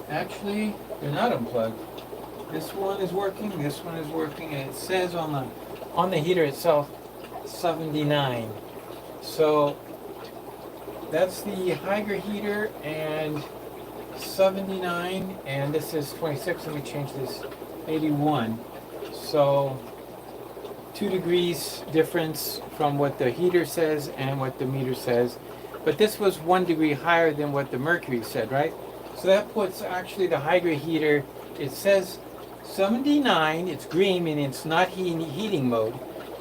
S1: Actually, they're not unplugged. This one is working, this one is working, and it says on the heater itself 79. So that's the Hydra heater, and 79, and this is 26. Let me change this, 81. So 2 degrees difference from what the heater says and what the meter says. But this was 1 degree higher than what the mercury said, right? So that puts actually the Hydra heater, it says 79, it's green, and it's not heating mode.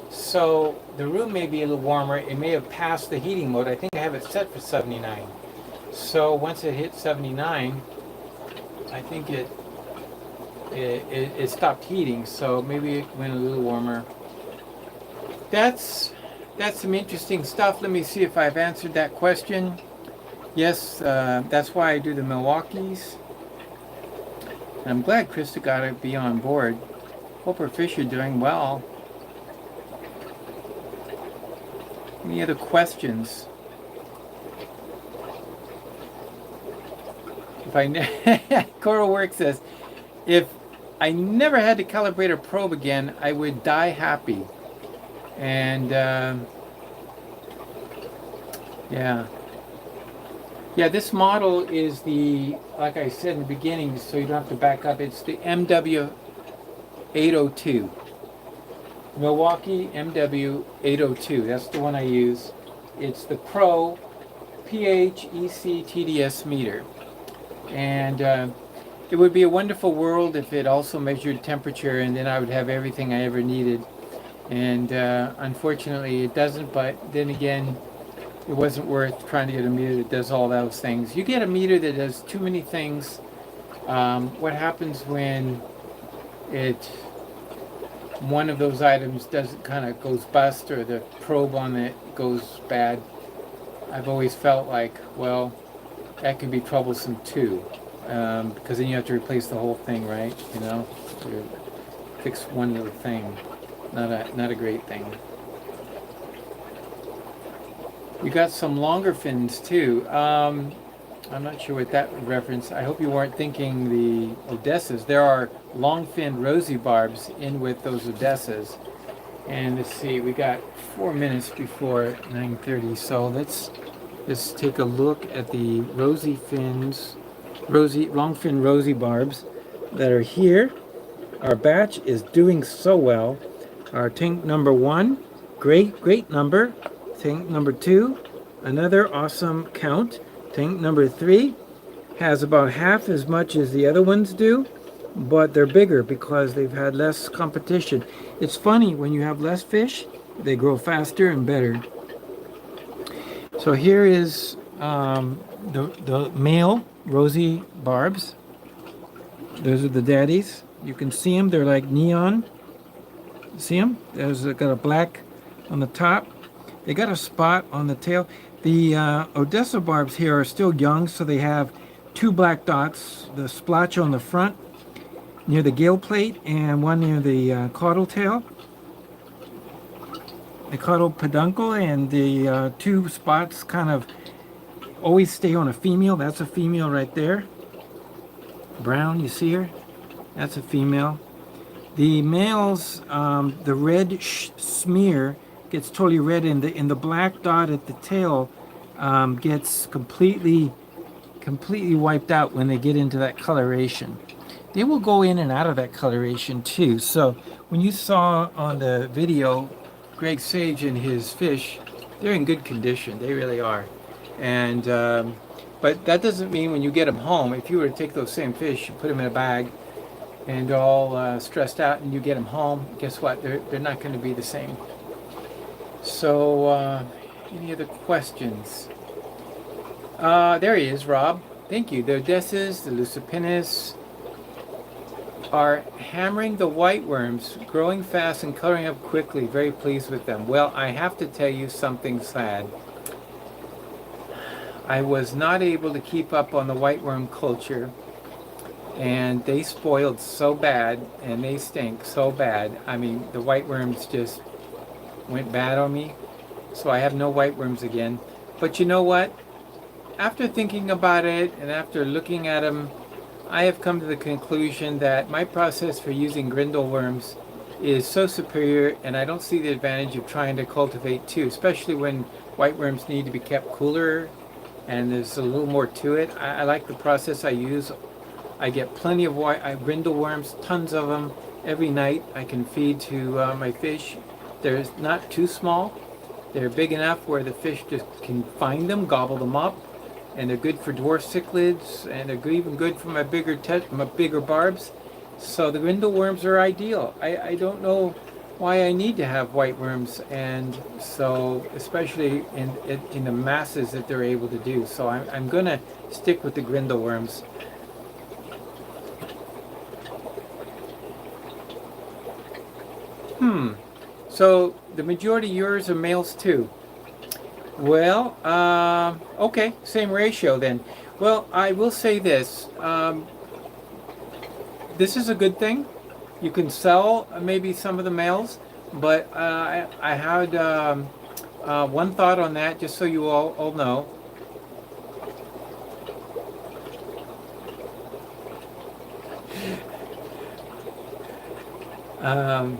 S1: So the room may be a little warmer. It may have passed the heating mode. I think I have it set for 79. So once it hits 79, I think it it stopped heating, so maybe it went a little warmer. That's some interesting stuff. Let me see if I've answered that question. Yes, that's why I do the Milwaukees. And I'm glad Krista got to be on board. Hope her fish are doing well. Any other questions? If I Coral Work says, if I never had to calibrate a probe again, I would die happy. And yeah, this model is the, like I said in the beginning, so you don't have to back up. It's the MW802, Milwaukee MW802. That's the one I use. It's the Pro PH EC TDS meter, and it would be a wonderful world if it also measured temperature, and then I would have everything I ever needed. And unfortunately it doesn't, but then again, it wasn't worth trying to get a meter that does all those things. You get a meter that does too many things. What happens when one of those items doesn't kind of goes bust, or the probe on it goes bad? I've always felt like, well, that can be troublesome too, because then you have to replace the whole thing, right? You know, to fix one little thing. Not a great thing. You got some longer fins too. I'm not sure what that would reference. I hope you weren't thinking the Odessas. There are long fin rosy barbs in with those Odessas. And let's see, we got 4 minutes before 9:30, so let's just take a look at the rosy fins, long fin rosy barbs that are here. Our batch is doing so well. Our tank number 1, great number. Tank number 2, another awesome count. Tank number 3 has about half as much as the other ones do, but they're bigger because they've had less competition. It's funny, when you have less fish, they grow faster and better. So here is the male rosy barbs. Those are the daddies. You can see them, they're like neon. See them? There's got a black on the top. They got a spot on the tail. The Odessa barbs here are still young, so they have 2 black dots, the splotch on the front near the gill plate and one near the caudal tail, the caudal peduncle, and the 2 spots kind of always stay on a female. That's a female right there. Brown, you see her? That's a female. The males, the red smear gets totally red, and the black dot at the tail gets completely wiped out when they get into that coloration. They will go in and out of that coloration too. So when you saw on the video Greg Sage and his fish, they're in good condition. They really are. And but that doesn't mean when you get them home, if you were to take those same fish, you put them in a bag, and all stressed out, and you get them home, guess what? They're not going to be the same. So, any other questions? There he is, Rob. Thank you. The Odessas, the Lucipinas are hammering the white worms, growing fast and coloring up quickly. Very pleased with them. Well, I have to tell you something sad. I was not able to keep up on the white worm culture, and they spoiled so bad, and they stink so bad. I mean, the white worms just went bad on me, so I have no white worms again. But you know what? After thinking about it and after looking at them, I have come to the conclusion that my process for using grindle worms is so superior, and I don't see the advantage of trying to cultivate 2, especially when white worms need to be kept cooler and there's a little more to it. I like the process I use. I get plenty of grindle worms, tons of them every night. I can feed to my fish. They're not too small. They're big enough where the fish just can find them, gobble them up, and they're good for dwarf cichlids, and they're even good for my bigger barbs. So the grindle worms are ideal. I don't know why I need to have white worms, and so especially in the masses that they're able to do. So I'm gonna stick with the grindle worms. So the majority of yours are males too. Well, okay, same ratio then. Well, I will say this. This is a good thing. You can sell maybe some of the males, but I had one thought on that, just so you all know. Um,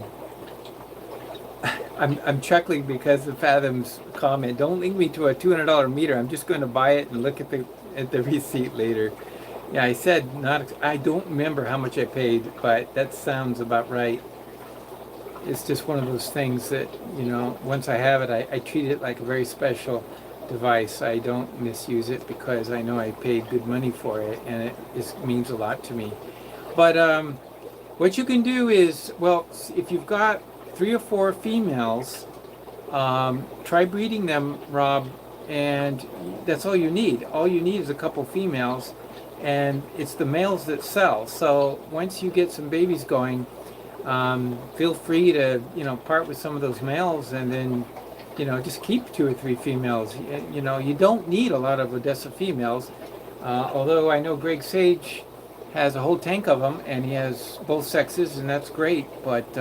S1: I'm chuckling because of Fathom's comment. Don't link me to a $200 meter. I'm just going to buy it and look at the receipt later. Yeah, I said not. I don't remember how much I paid, but that sounds about right. It's just one of those things that, once I have it, I treat it like a very special device. I don't misuse it because I know I paid good money for it, and it means a lot to me. But what you can do is, well, if you've got 3 or 4 females, try breeding them, Rob, and that's all you need. All you need is a couple females, and it's the males that sell. So once you get some babies going, feel free to part with some of those males, and then just keep 2 or 3 females. You don't need a lot of Odessa females, although I know Greg Sage has a whole tank of them, and he has both sexes, and that's great. But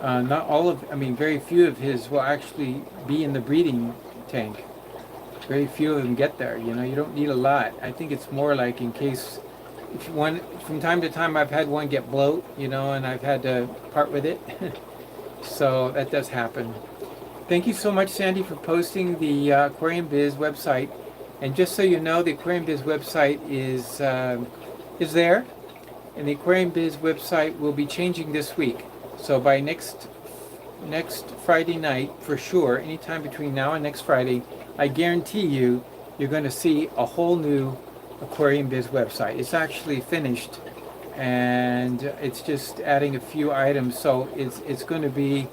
S1: not all of, very few of his will actually be in the breeding tank. Very few of them get there. You don't need a lot. I think it's more like in case, if one, from time to time I've had one get bloat, and I've had to part with it. So that does happen. Thank you so much, Sandy, for posting the Aquarium Biz website. And just so you know, the Aquarium Biz website is there, and the Aquarium Biz website will be changing this week. So by next Friday night, for sure, anytime between now and next Friday, I guarantee you're going to see a whole new Aquarium Biz website. It's actually finished, and it's just adding a few items. So it's going to be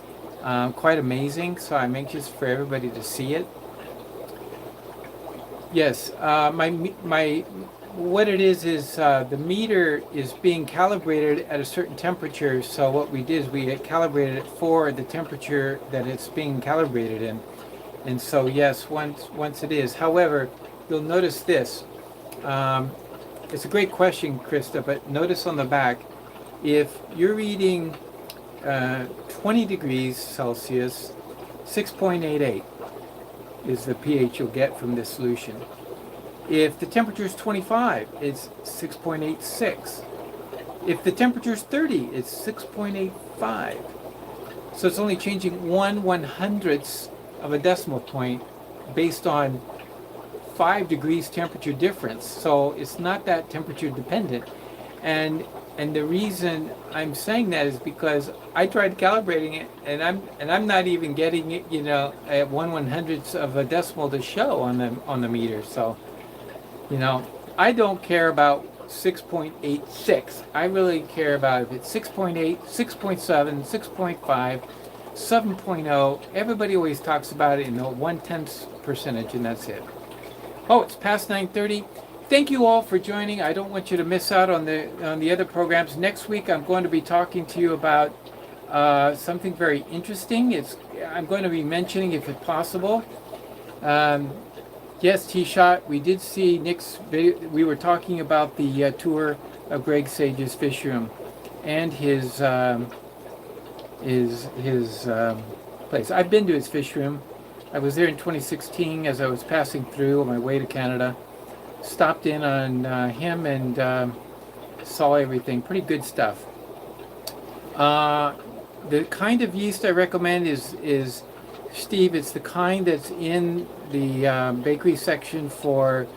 S1: quite amazing. So I'm anxious for everybody to see it. Yes, what it is the meter is being calibrated at a certain temperature. So what we did is we calibrated it for the temperature that it's being calibrated in. And so yes, once it is. However, you'll notice this. It's a great question, Krista, but notice on the back, if you're reading 20 degrees Celsius, 6.88 is the pH you'll get from this solution. If the temperature is 25, it's 6.86. If the temperature is 30, it's 6.85. So it's only changing 1/100th of a decimal point based on 5 degrees temperature difference. So it's not that temperature dependent. And the reason I'm saying that is because I tried calibrating it, and I'm not even getting it, at 1/100th of a decimal to show on the meter. So, I don't care about 6.86. I really care about if it's 6.8, 6.7, 6.5, 7.0. Everybody always talks about it in the 1/10 percentage, and that's it. Oh, it's past 9:30. Thank you all for joining. I don't want you to miss out on the other programs. Next week, I'm going to be talking to you about something very interesting. I'm going to be mentioning, if it's possible. Yes, T-Shot, we did see Nick's video. We were talking about the tour of Greg Sage's fish room and his place. I've been to his fish room. I was there in 2016 as I was passing through on my way to Canada. Stopped in on him and saw everything. Pretty good stuff. The kind of yeast I recommend is Steve, it's the kind that's in the bakery section for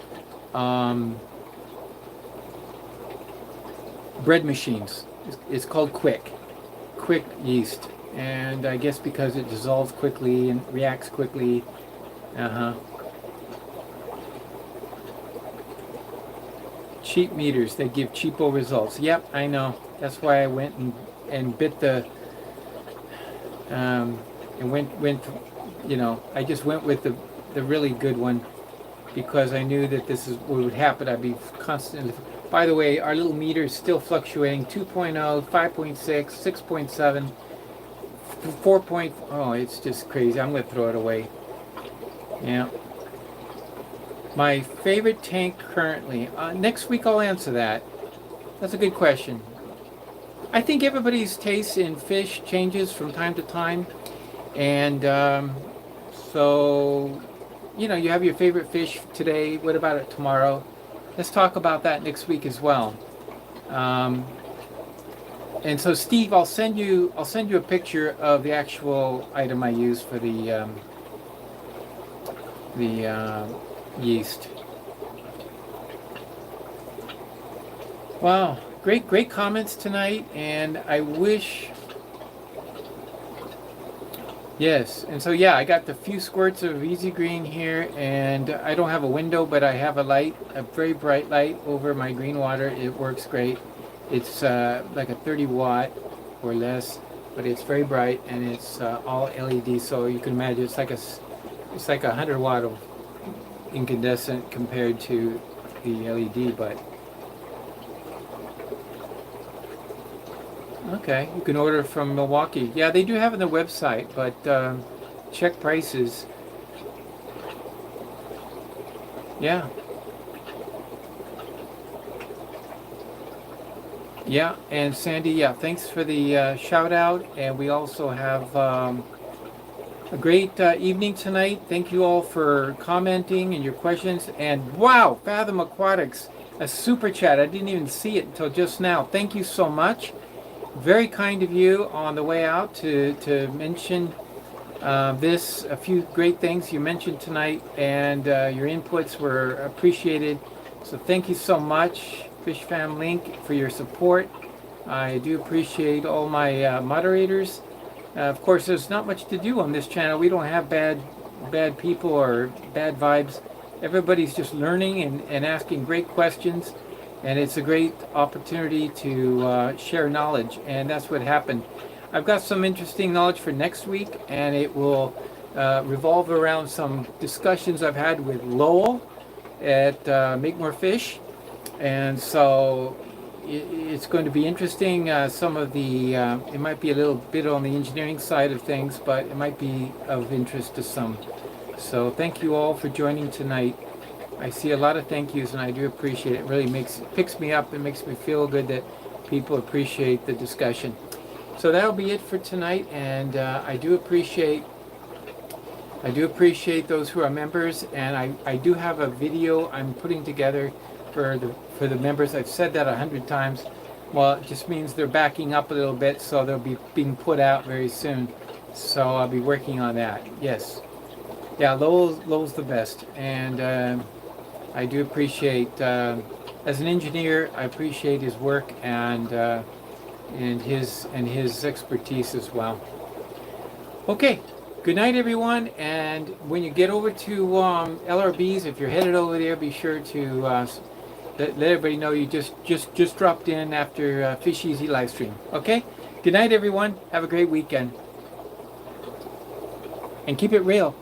S1: bread machines. It's called quick yeast, and I guess because it dissolves quickly and reacts quickly. Cheap meters, they give cheapo results. Yep, I know. That's why I went and bit the and went I just went with the really good one, because I knew that this is what would happen. I'd be constantly. By the way, our little meter is still fluctuating: 2.0, 5.6, 6.7. 4 point. Oh, it's just crazy. I'm gonna throw it away. Yeah. My favorite tank currently. Next week I'll answer that. That's a good question. I think everybody's taste in fish changes from time to time, and so you know, you have your favorite fish today. What about it tomorrow? Let's talk about that next week as well. And so, Steve, I'll send you a picture of the actual item I use for the yeast. Wow, great comments tonight, and I wish. Yes, and so yeah, I got the few squirts of easy green here, and I don't have a window, but I have a light, a very bright light over my green water. It works great. It's like a 30 watt or less, but it's very bright, and it's all LED. So you can imagine it's like a 100 watt of incandescent compared to the LED. But okay, you can order from Milwaukee. Yeah, they do have it on their website, but check prices. Yeah. Yeah, and Sandy, yeah, thanks for the shout out. And we also have a great evening tonight. Thank you all for commenting and your questions. And wow, Fathom Aquatics, a super chat. I didn't even see it until just now. Thank you so much. Very kind of you on the way out to mention a few great things you mentioned tonight, and your inputs were appreciated. So thank you so much, Fish Fam Link, for your support. I do appreciate all my moderators. Of course, there's not much to do on this channel. We don't have bad people or bad vibes. Everybody's just learning and asking great questions. And it's a great opportunity to share knowledge, and that's what happened. I've got some interesting knowledge for next week, and it will revolve around some discussions I've had with Lowell at Make More Fish. And so it's going to be interesting. Some of the, it might be a little bit on the engineering side of things, but it might be of interest to some. So thank you all for joining tonight. I see a lot of thank yous, and I do appreciate it. It really picks me up. It makes me feel good that people appreciate the discussion. So that'll be it for tonight, and I do appreciate those who are members, and I do have a video I'm putting together for the members. I've said that 100 times. Well, it just means they're backing up a little bit, so they'll be being put out very soon. So I'll be working on that. Yes, yeah, Lowell's the best, and I do appreciate, as an engineer, I appreciate his work and his expertise as well. Okay, good night, everyone. And when you get over to LRB's, if you're headed over there, be sure to let everybody know you just dropped in after FishEZ live stream. Okay, good night, everyone. Have a great weekend, and keep it real.